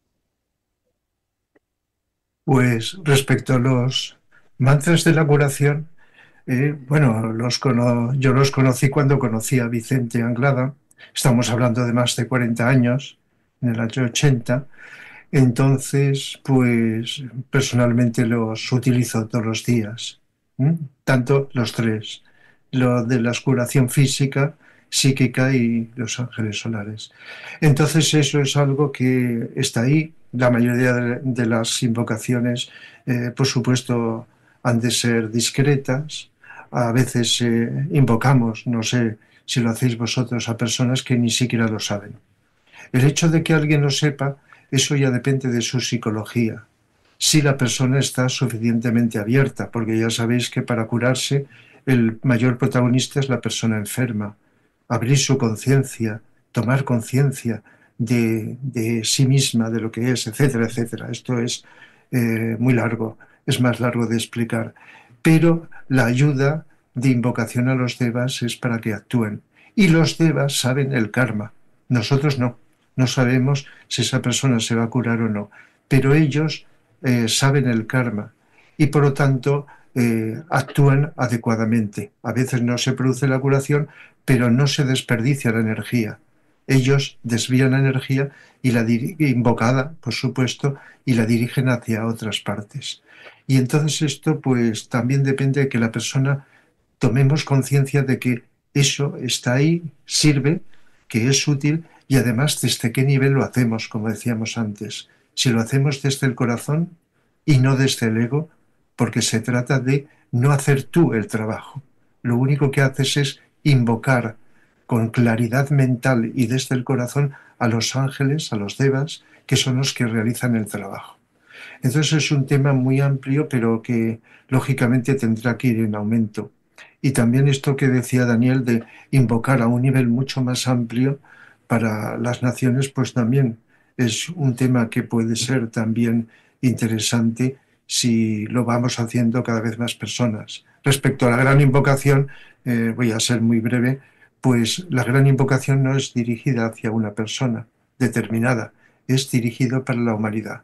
Pues respecto a los mantras de la curación, bueno, yo los conocí cuando conocí a Vicente Anglada. Estamos hablando de más de 40 años, en el año 80. Entonces, pues personalmente los utilizo todos los días. Tanto los tres, lo de la curación física, psíquica y los ángeles solares. Entonces eso es algo que está ahí. La mayoría de las invocaciones, por supuesto, han de ser discretas. A veces invocamos, no sé si lo hacéis vosotros, a personas que ni siquiera lo saben. El hecho de que alguien lo sepa, eso ya depende de su psicología. si la persona está suficientemente abierta, porque ya sabéis que para curarse el mayor protagonista es la persona enferma. Abrir su conciencia, tomar conciencia de sí misma, de lo que es, etcétera, etcétera. Esto es muy largo, es más largo de explicar. Pero la ayuda de invocación a los devas es para que actúen. Y los devas saben el karma. Nosotros no. No sabemos si esa persona se va a curar o no. Pero ellos saben el karma y por lo tanto actúan adecuadamente. A veces no se produce la curación, pero no se desperdicia la energía. Ellos desvían la energía y la invocada, por supuesto, y la dirigen hacia otras partes. Y entonces esto pues también depende de que la persona tomemos conciencia de que eso está ahí, sirve, que es útil y además desde qué nivel lo hacemos, como decíamos antes. Si lo hacemos desde el corazón y no desde el ego, porque se trata de no hacer tú el trabajo. Lo único que haces es invocar con claridad mental y desde el corazón a los ángeles, a los devas, que son los que realizan el trabajo. Entonces es un tema muy amplio, pero que lógicamente tendrá que ir en aumento. Y también esto que decía Daniel de invocar a un nivel mucho más amplio para las naciones, pues también es un tema que puede ser también interesante si lo vamos haciendo cada vez más personas. Respecto a la gran invocación, voy a ser muy breve, pues la gran invocación no es dirigida hacia una persona determinada, es dirigido para la humanidad.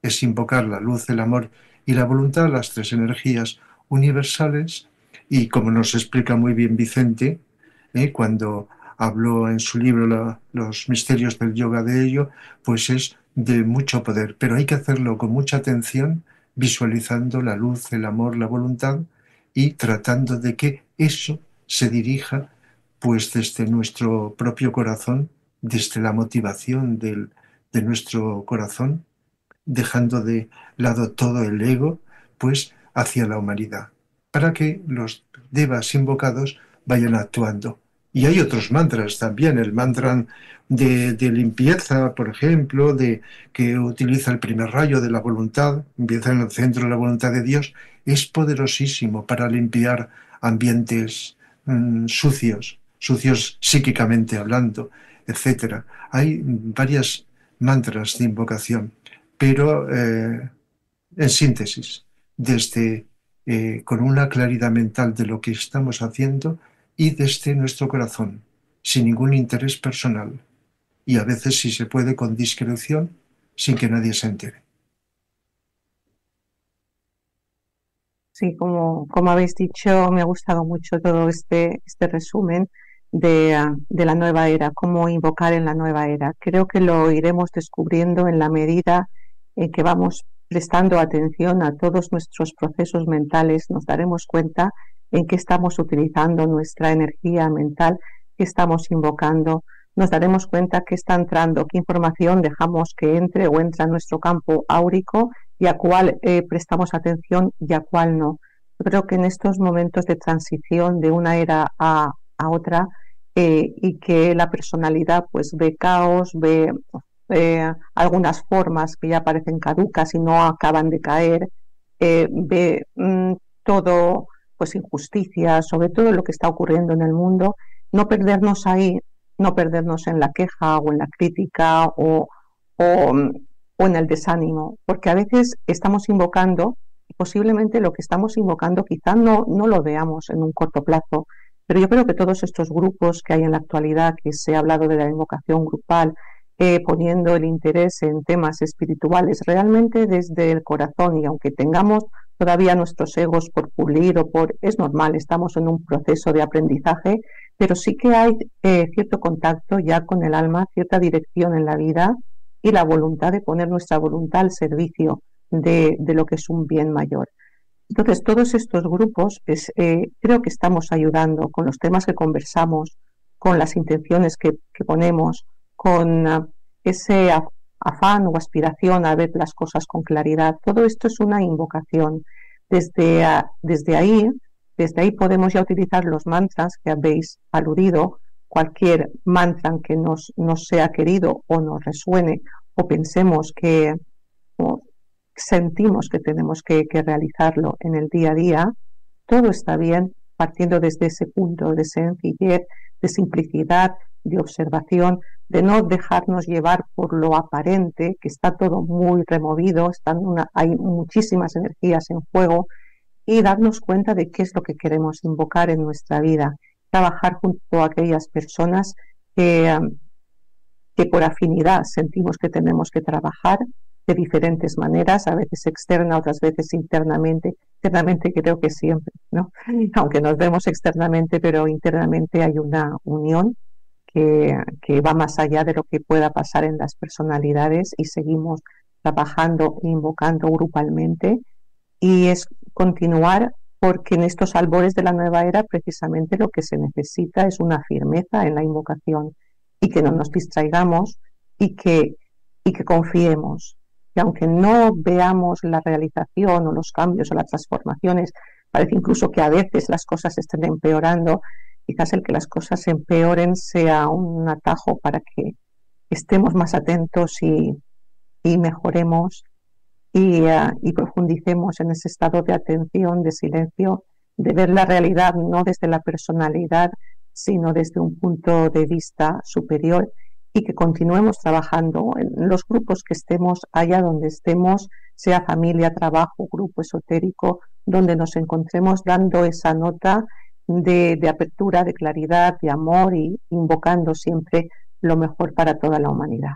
Es invocar la luz, el amor y la voluntad, las tres energías universales, y como nos explica muy bien Vicente, cuando habló en su libro Los misterios del yoga de ello, pues es de mucho poder, pero hay que hacerlo con mucha atención, visualizando la luz, el amor, la voluntad y tratando de que eso se dirija pues desde nuestro propio corazón, desde la motivación de nuestro corazón, dejando de lado todo el ego, pues hacia la humanidad, para que los devas invocados vayan actuando. Y hay otros mantras también, el mantra de limpieza, por ejemplo, que utiliza el primer rayo de la voluntad, empieza en el centro de la voluntad de Dios, es poderosísimo para limpiar ambientes sucios psíquicamente hablando, etc. Hay varias mantras de invocación, pero en síntesis, desde con una claridad mental de lo que estamos haciendo y desde nuestro corazón, sin ningún interés personal, y a veces, si se puede, con discreción, sin que nadie se entere. Sí, como habéis dicho, me ha gustado mucho todo este resumen de la nueva era, cómo invocar en la nueva era. Creo que lo iremos descubriendo en la medida en que vamos prestando atención a todos nuestros procesos mentales, nos daremos cuenta en qué estamos utilizando nuestra energía mental, qué estamos invocando, nos daremos cuenta qué está entrando, qué información dejamos que entre o entra en nuestro campo áurico y a cuál prestamos atención y a cuál no. Yo creo que en estos momentos de transición de una era a otra y que la personalidad pues ve caos, ve algunas formas que ya parecen caducas y no acaban de caer, ve todo pues injusticia, sobre todo lo que está ocurriendo en el mundo, no perdernos ahí, no perdernos en la queja o en la crítica o en el desánimo, porque a veces estamos invocando y posiblemente lo que estamos invocando quizá no lo veamos en un corto plazo, pero yo creo que todos estos grupos que hay en la actualidad, que se ha hablado de la invocación grupal, poniendo el interés en temas espirituales realmente desde el corazón, y aunque tengamos todavía nuestros egos por pulir es normal, estamos en un proceso de aprendizaje, pero sí que hay cierto contacto ya con el alma, cierta dirección en la vida y la voluntad de poner nuestra voluntad al servicio de lo que es un bien mayor. Entonces, todos estos grupos creo que estamos ayudando con los temas que conversamos, con las intenciones que ponemos, con ese afán o aspiración a ver las cosas con claridad. Todo esto es una invocación. Desde ahí podemos ya utilizar los mantras que habéis aludido, cualquier mantra que nos sea querido o nos resuene o pensemos que sentimos que tenemos que realizarlo en el día a día, todo está bien partiendo desde ese punto de sencillez, de simplicidad, de observación, de no dejarnos llevar por lo aparente, que está todo muy removido, hay muchísimas energías en juego, y darnos cuenta de qué es lo que queremos invocar en nuestra vida. Trabajar junto a aquellas personas que por afinidad sentimos que tenemos que trabajar de diferentes maneras, a veces externa, otras veces internamente. Internamente creo que siempre, ¿no? Aunque nos vemos externamente, pero internamente hay una unión que va más allá de lo que pueda pasar en las personalidades, y seguimos trabajando e invocando grupalmente, y es continuar, porque en estos albores de la nueva era precisamente lo que se necesita es una firmeza en la invocación, y que no nos distraigamos, y que confiemos, que aunque no veamos la realización o los cambios o las transformaciones, parece incluso que a veces las cosas estén empeorando, quizás el que las cosas empeoren sea un atajo para que estemos más atentos y mejoremos y profundicemos en ese estado de atención, de silencio, de ver la realidad no desde la personalidad, sino desde un punto de vista superior, y que continuemos trabajando en los grupos que estemos, allá donde estemos, sea familia, trabajo, grupo esotérico, donde nos encontremos, dando esa nota de apertura, de claridad, de amor, y invocando siempre lo mejor para toda la humanidad.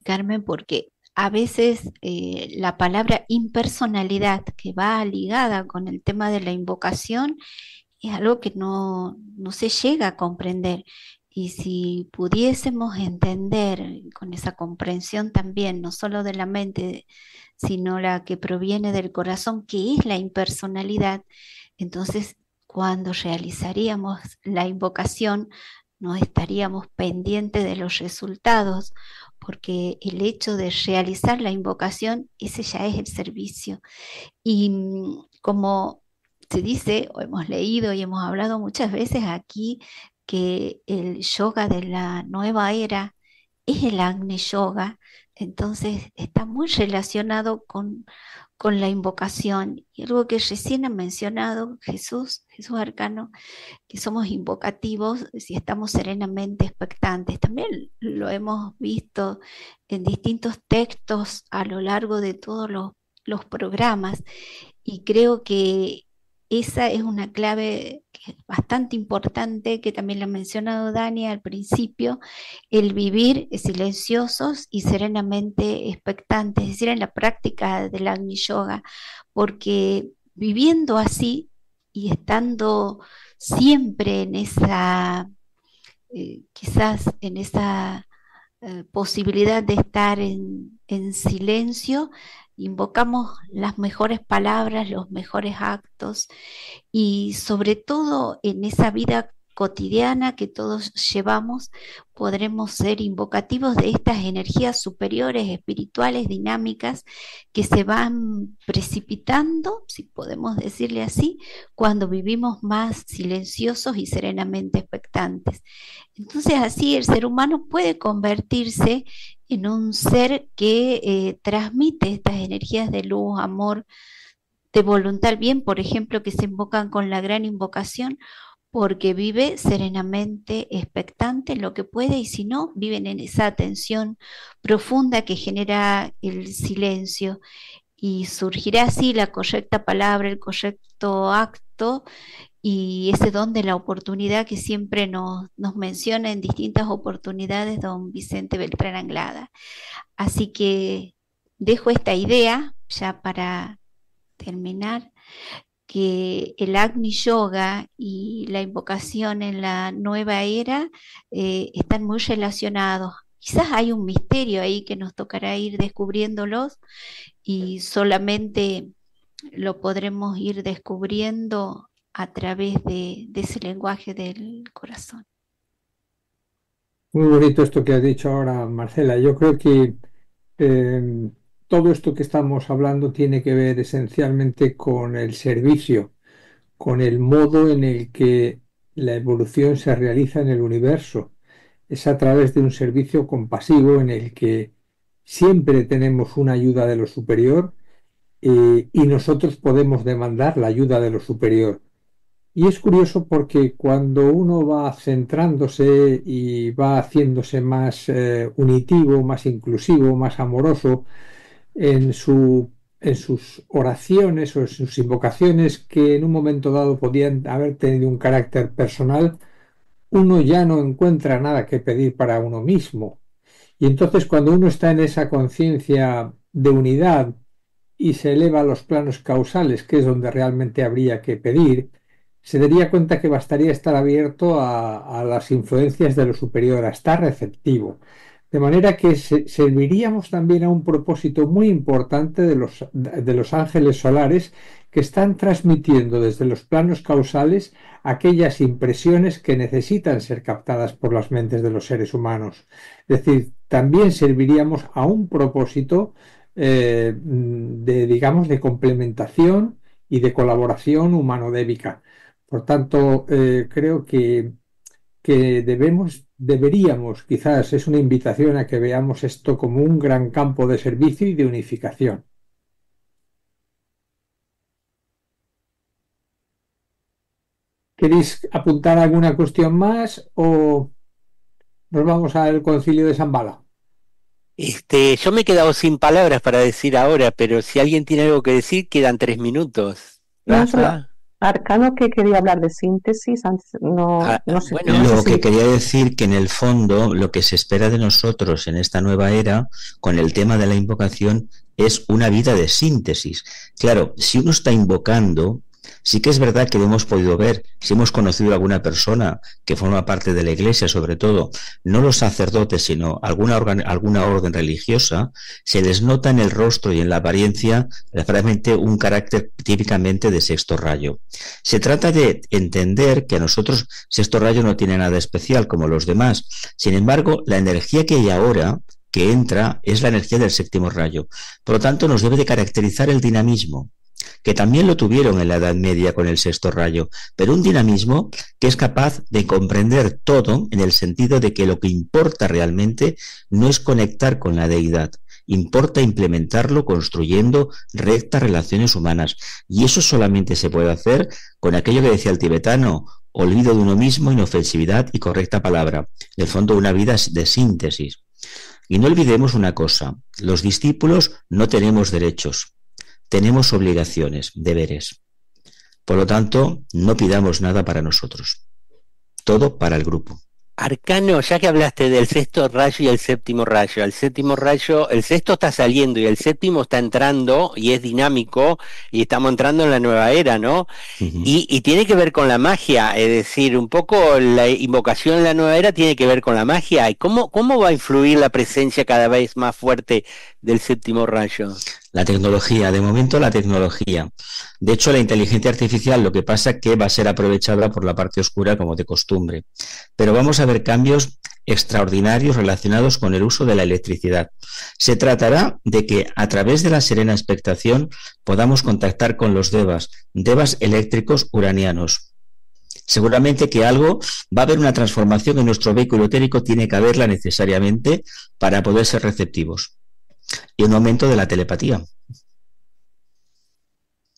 Carmen, porque a veces la palabra impersonalidad, que va ligada con el tema de la invocación, es algo que no se llega a comprender. Y si pudiésemos entender con esa comprensión también, no solo de la mente, sino la que proviene del corazón, que es la impersonalidad, entonces cuando realizaríamos la invocación no estaríamos pendientes de los resultados, porque el hecho de realizar la invocación, ese ya es el servicio. Y como se dice, o hemos leído y hemos hablado muchas veces aquí, que el yoga de la nueva era es el Agni Yoga, entonces está muy relacionado con la invocación. Y algo que recién ha mencionado Jesús Arcano, que somos invocativos si estamos serenamente expectantes. También lo hemos visto en distintos textos a lo largo de todos los programas, y creo que esa es una clave que es bastante importante, que también lo ha mencionado Dani al principio, el vivir silenciosos y serenamente expectantes, es decir, en la práctica del Agni Yoga, porque viviendo así y estando siempre en esa, quizás en esa posibilidad de estar en silencio, invocamos las mejores palabras, los mejores actos, y sobre todo en esa vida cotidiana que todos llevamos, podremos ser invocativos de estas energías superiores, espirituales, dinámicas, que se van precipitando, si podemos decirle así, cuando vivimos más silenciosos y serenamente expectantes. Entonces así el ser humano puede convertirse en un ser que transmite estas energías de luz, amor, de voluntad bien, por ejemplo, que se invocan con la gran invocación, porque vive serenamente expectante en lo que puede, y si no, viven en esa atención profunda que genera el silencio, y surgirá así la correcta palabra, el correcto acto, y ese don de la oportunidad que siempre nos menciona en distintas oportunidades don Vicente Beltrán Anglada. Así que dejo esta idea ya para terminar, que el Agni Yoga y la invocación en la nueva era están muy relacionados. Quizás hay un misterio ahí que nos tocará ir descubriéndolos, y solamente lo podremos ir descubriendo a través de ese lenguaje del corazón. Muy bonito esto que has dicho ahora, Marcela. Yo creo que todo esto que estamos hablando tiene que ver esencialmente con el servicio, con el modo en el que la evolución se realiza en el universo. Es a través de un servicio compasivo en el que siempre tenemos una ayuda de lo superior y nosotros podemos demandar la ayuda de lo superior. Y es curioso porque cuando uno va centrándose y va haciéndose más unitivo, más inclusivo, más amoroso en sus oraciones o en sus invocaciones que en un momento dado podían haber tenido un carácter personal, uno ya no encuentra nada que pedir para uno mismo. Y entonces cuando uno está en esa conciencia de unidad y se eleva a los planos causales, que es donde realmente habría que pedir, se daría cuenta que bastaría estar abierto a las influencias de lo superior, a estar receptivo. De manera que serviríamos también a un propósito muy importante de los ángeles solares que están transmitiendo desde los planos causales aquellas impresiones que necesitan ser captadas por las mentes de los seres humanos. Es decir, también serviríamos a un propósito digamos, de complementación y de colaboración humano-débica. Por tanto, creo que deberíamos, quizás es una invitación a que veamos esto como un gran campo de servicio y de unificación. ¿Queréis apuntar alguna cuestión más o nos vamos al Concilio de Shambhala? Yo me he quedado sin palabras para decir ahora, pero si alguien tiene algo que decir, quedan 3 minutos. Rafa. Arcano, que quería hablar de síntesis, antes no sé. Bueno, lo que quería decir que en el fondo lo que se espera de nosotros en esta nueva era, con el tema de la invocación, es una vida de síntesis. Claro, si uno está invocando, sí que es verdad que lo hemos podido ver, si hemos conocido a alguna persona que forma parte de la Iglesia, sobre todo, no los sacerdotes, sino alguna orden religiosa, se les nota en el rostro y en la apariencia realmente un carácter típicamente de sexto rayo. Se trata de entender que a nosotros sexto rayo no tiene nada especial como los demás. Sin embargo, la energía que hay ahora que entra es la energía del séptimo rayo. Por lo tanto, nos debe de caracterizar el dinamismo, que también lo tuvieron en la Edad Media con el sexto rayo, pero un dinamismo que es capaz de comprender todo en el sentido de que lo que importa realmente no es conectar con la deidad, importa implementarlo construyendo rectas relaciones humanas. Y eso solamente se puede hacer con aquello que decía el tibetano: olvido de uno mismo, inofensividad y correcta palabra. En el fondo, una vida de síntesis. Y no olvidemos una cosa: los discípulos no tenemos derechos. Tenemos obligaciones, deberes. Por lo tanto, no pidamos nada para nosotros. Todo para el grupo. Arcano, ya que hablaste del sexto rayo y el séptimo rayo, el sexto está saliendo y el séptimo está entrando y es dinámico y estamos entrando en la nueva era, ¿no? Uh-huh. Y tiene que ver con la magia, es decir, un poco la invocación en la nueva era tiene que ver con la magia. ¿Y cómo va a influir la presencia cada vez más fuerte del séptimo rayo? La tecnología, de momento la tecnología. De hecho, la inteligencia artificial lo que pasa es que va a ser aprovechada por la parte oscura como de costumbre. Pero vamos a ver cambios extraordinarios relacionados con el uso de la electricidad. Se tratará de que a través de la serena expectación podamos contactar con los devas eléctricos uranianos. Seguramente que va a haber una transformación en nuestro vehículo etérico, tiene que haberla necesariamente para poder ser receptivos. Y un aumento de la telepatía.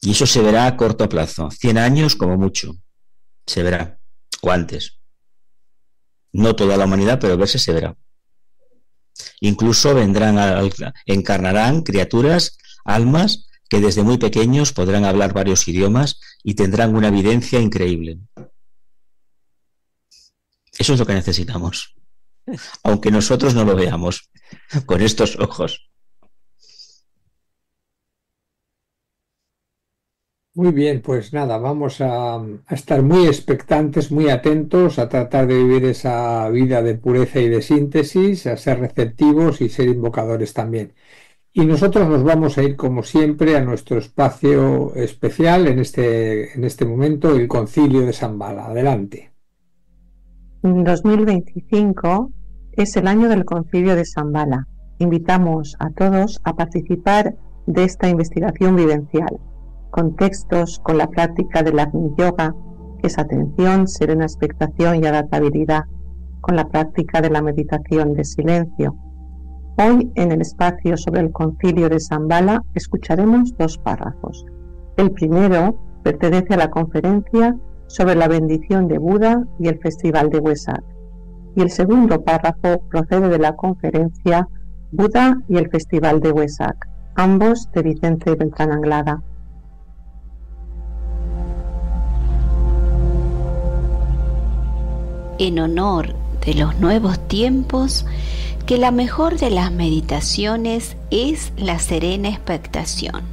Y eso se verá a corto plazo, 100 años como mucho. Se verá, o antes. No toda la humanidad, pero verse se verá. Incluso encarnarán criaturas, almas, que desde muy pequeños podrán hablar varios idiomas y tendrán una evidencia increíble. Eso es lo que necesitamos. Aunque nosotros no lo veamos con estos ojos. Muy bien, pues nada, vamos a estar muy expectantes, muy atentos, a tratar de vivir esa vida de pureza y de síntesis, a ser receptivos y ser invocadores también. Y nosotros nos vamos a ir, como siempre, a nuestro espacio especial en este momento, el Concilio de Shambhala. Adelante. 2025 es el año del Concilio de Shambhala. Invitamos a todos a participar de esta investigación vivencial, con textos, con la práctica del Agni Yoga, que es atención, serena expectación y adaptabilidad, con la práctica de la meditación de silencio, Hoy, en el espacio sobre el Concilio de Shambhala, escucharemos 2 párrafos. El primero pertenece a la conferencia sobre la bendición de Buda y el Festival de Wesak, y el segundo párrafo procede de la conferencia Buda y el Festival de Wesak, ambos de Vicente Beltrán Anglada. En honor de los nuevos tiempos, que la mejor de las meditaciones es la serena expectación.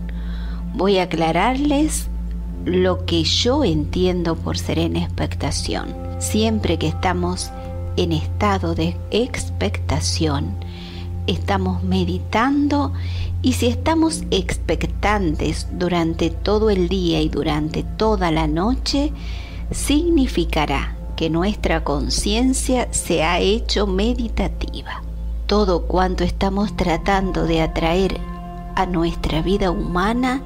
Voy a aclararles lo que yo entiendo por serena expectación. Siempre que estamos en estado de expectación, estamos meditando, y si estamos expectantes durante todo el día y durante toda la noche, significará que nuestra conciencia se ha hecho meditativa. Todo cuanto estamos tratando de atraer a nuestra vida humana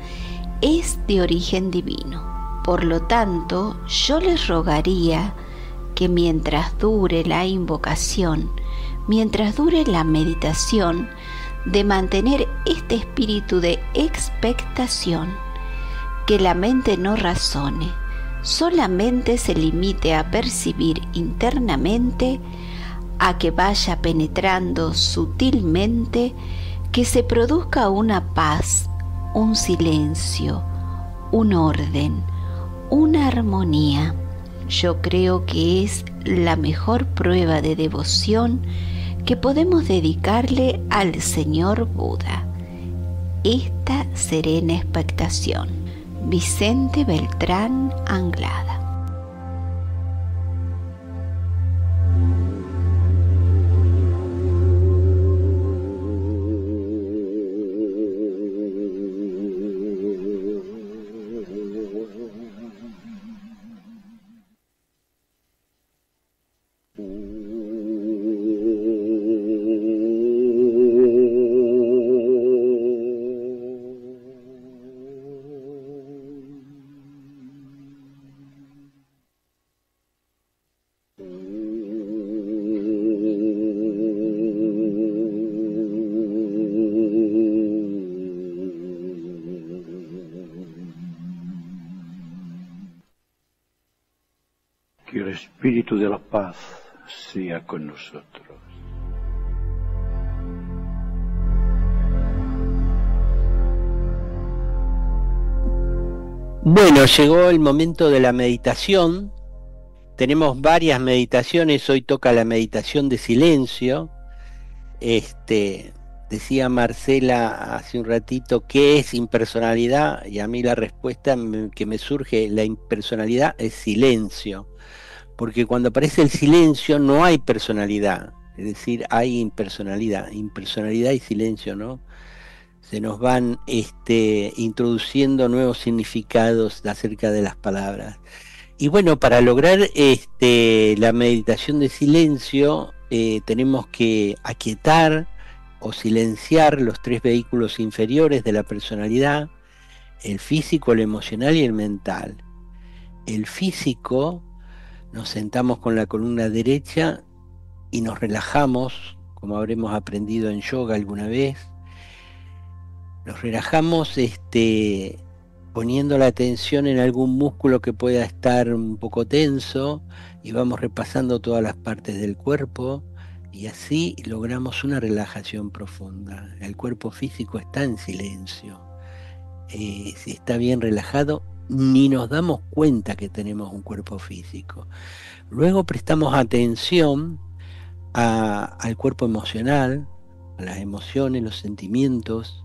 es de origen divino. Por lo tanto, yo les rogaría que mientras dure la invocación, mientras dure la meditación, de mantener este espíritu de expectación, que la mente no razone, solamente se limite a percibir internamente, a que vaya penetrando sutilmente, que se produzca una paz, un silencio, un orden, una armonía. Yo creo que es la mejor prueba de devoción que podemos dedicarle al Señor Buda. Esta serena expectación. Vicente Beltrán Anglada. Que el Espíritu de la paz sea con nosotros. Bueno, llegó el momento de la meditación. Tenemos varias meditaciones. Hoy toca la meditación de silencio. Decía Marcela hace un ratito, ¿qué es impersonalidad? Y a mí la respuesta que me surge, la impersonalidad es silencio. Porque cuando aparece el silencio no hay personalidad, es decir, hay impersonalidad y silencio, ¿no? Se nos van introduciendo nuevos significados acerca de las palabras. Y bueno, para lograr la meditación de silencio, tenemos que aquietar o silenciar los 3 vehículos inferiores de la personalidad: el físico, el emocional y el mental. El físico, nos sentamos con la columna derecha y nos relajamos, como habremos aprendido en yoga alguna vez. Nos relajamos poniendo la atención en algún músculo que pueda estar un poco tenso, y vamos repasando todas las partes del cuerpo, y así logramos una relajación profunda. El cuerpo físico está en silencio. Si está bien relajado, ni nos damos cuenta que tenemos un cuerpo físico. Luego prestamos atención al cuerpo emocional, a las emociones, los sentimientos.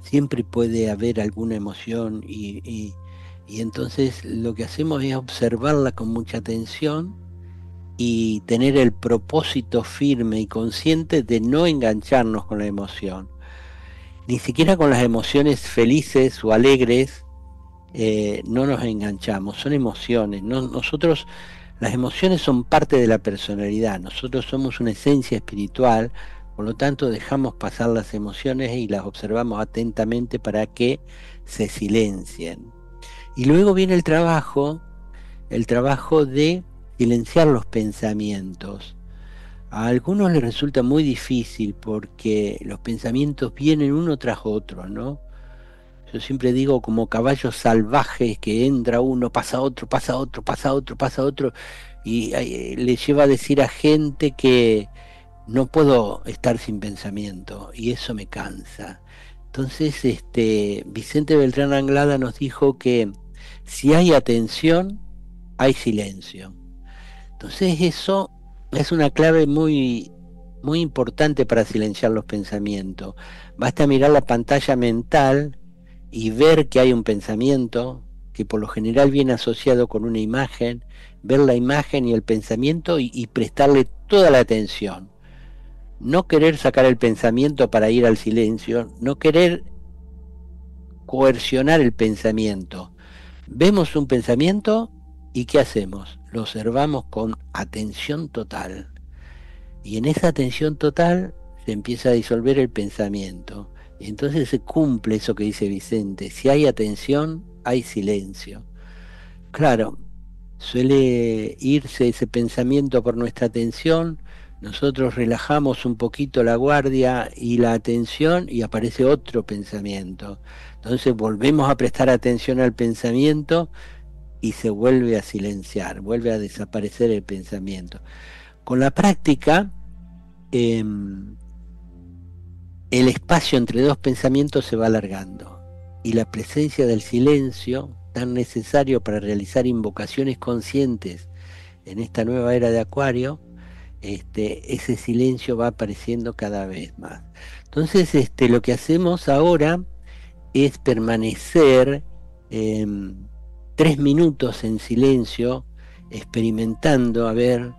Siempre puede haber alguna emoción y entonces lo que hacemos es observarla con mucha atención y tener el propósito firme y consciente de no engancharnos con la emoción, ni siquiera con las emociones felices o alegres. No nos enganchamos, son emociones. Nosotros, las emociones son parte de la personalidad. Nosotros somos una esencia espiritual, por lo tanto dejamos pasar las emociones y las observamos atentamente para que se silencien. Y luego viene el trabajo de silenciar los pensamientos. A algunos les resulta muy difícil porque los pensamientos vienen uno tras otro, ¿no? Yo siempre digo como caballos salvajes que entra uno, pasa otro, pasa otro, pasa otro, pasa otro, y le lleva a decir a gente que no puedo estar sin pensamiento, y eso me cansa. Entonces, Vicente Beltrán Anglada nos dijo que si hay atención, hay silencio. Entonces eso es una clave muy, muy importante para silenciar los pensamientos. Basta mirar la pantalla mental y ver que hay un pensamiento que por lo general viene asociado con una imagen, ver la imagen y el pensamiento y prestarle toda la atención. No querer sacar el pensamiento para ir al silencio, no querer coercionar el pensamiento. Vemos un pensamiento y ¿qué hacemos? Lo observamos con atención total. Y en esa atención total se empieza a disolver el pensamiento. Y entonces se cumple eso que dice Vicente. Si hay atención, hay silencio. Claro, suele irse ese pensamiento por nuestra atención, nosotros relajamos un poquito la guardia y la atención y aparece otro pensamiento. Entonces volvemos a prestar atención al pensamiento y se vuelve a silenciar, vuelve a desaparecer el pensamiento. Con la práctica, el espacio entre dos pensamientos se va alargando y la presencia del silencio, tan necesario para realizar invocaciones conscientes en esta nueva era de Acuario, ese silencio va apareciendo cada vez más. Entonces, lo que hacemos ahora es permanecer 3 minutos en silencio, experimentando a ver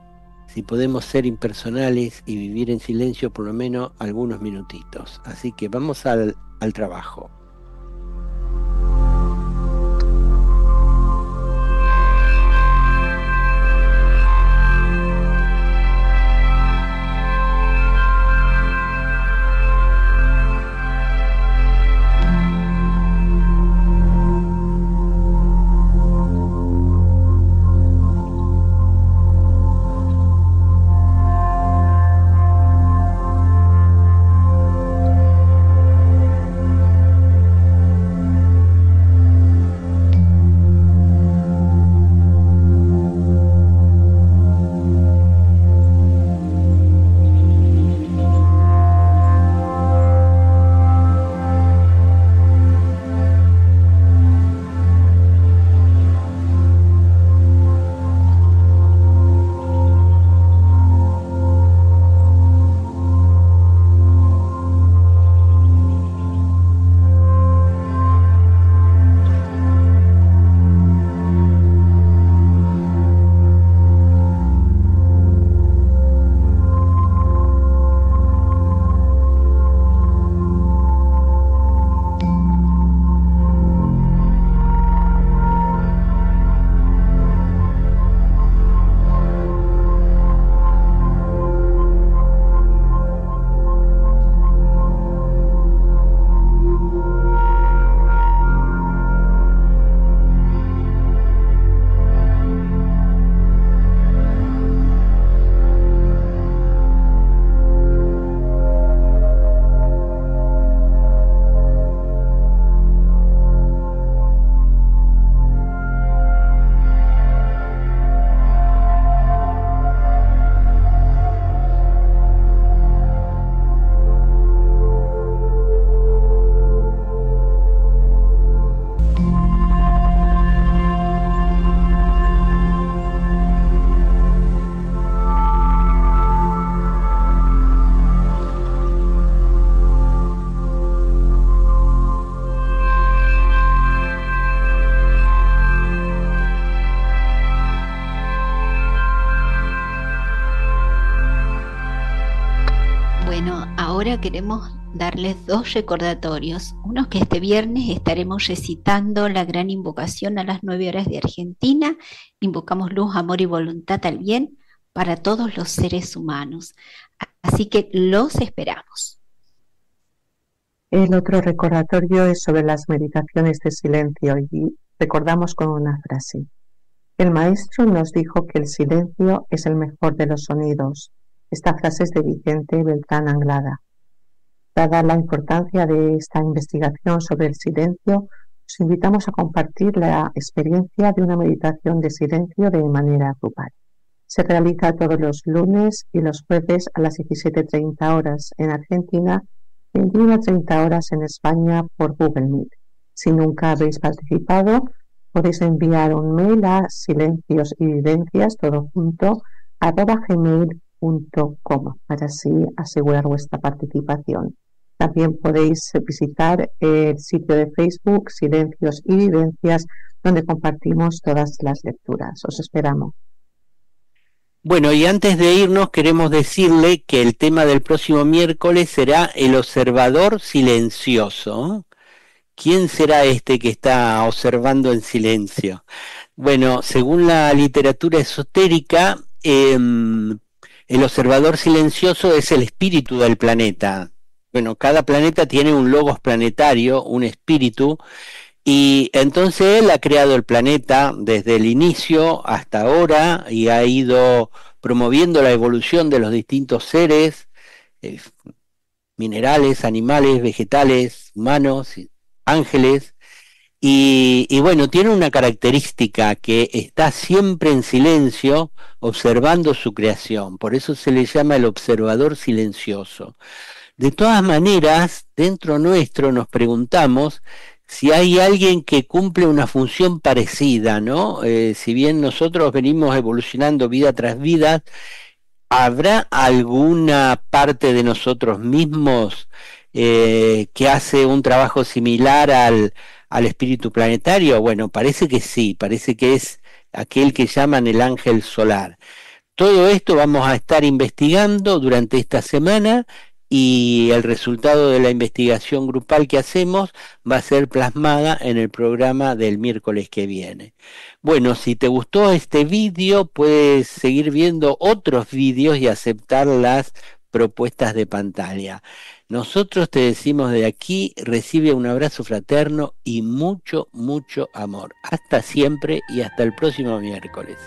si podemos ser impersonales y vivir en silencio por lo menos algunos minutitos. Así que vamos al trabajo. Ahora queremos darles 2 recordatorios. Uno, que este viernes estaremos recitando la gran invocación a las 9 horas de Argentina. Invocamos luz, amor y voluntad al bien para todos los seres humanos. Así que los esperamos. El otro recordatorio es sobre las meditaciones de silencio y recordamos con una frase. El maestro nos dijo que el silencio es el mejor de los sonidos. Esta frase es de Vicente Beltrán Anglada. Dada la importancia de esta investigación sobre el silencio, os invitamos a compartir la experiencia de una meditación de silencio de manera grupal. Se realiza todos los lunes y los jueves a las 17:30 horas en Argentina y 21:30 horas en España por Google Meet. Si nunca habéis participado, podéis enviar un mail a silenciosyvivencias, todo junto, @gmail.com para así asegurar vuestra participación. También podéis visitar el sitio de Facebook Silencios y Vivencias, donde compartimos todas las lecturas. Os esperamos. Bueno, y antes de irnos queremos decirle que el tema del próximo miércoles será el observador silencioso. ¿Quién será este que está observando en silencio? Bueno, según la literatura esotérica, el observador silencioso es el espíritu del planeta. Bueno, cada planeta tiene un logos planetario, un espíritu, y entonces él ha creado el planeta desde el inicio hasta ahora y ha ido promoviendo la evolución de los distintos seres, minerales, animales, vegetales, humanos, ángeles, y bueno, tiene una característica que está siempre en silencio observando su creación, por eso se le llama el observador silencioso. De todas maneras, dentro nuestro nos preguntamos si hay alguien que cumple una función parecida, ¿no? Si bien nosotros venimos evolucionando vida tras vida, ¿habrá alguna parte de nosotros mismos que hace un trabajo similar al espíritu planetario? Bueno, parece que sí, parece que es aquel que llaman el ángel solar. Todo esto vamos a estar investigando durante esta semana y el resultado de la investigación grupal que hacemos va a ser plasmada en el programa del miércoles que viene. Bueno, si te gustó este vídeo, puedes seguir viendo otros vídeos y aceptar las propuestas de pantalla. Nosotros te decimos de aquí, recibe un abrazo fraterno y mucho, mucho amor. Hasta siempre y hasta el próximo miércoles.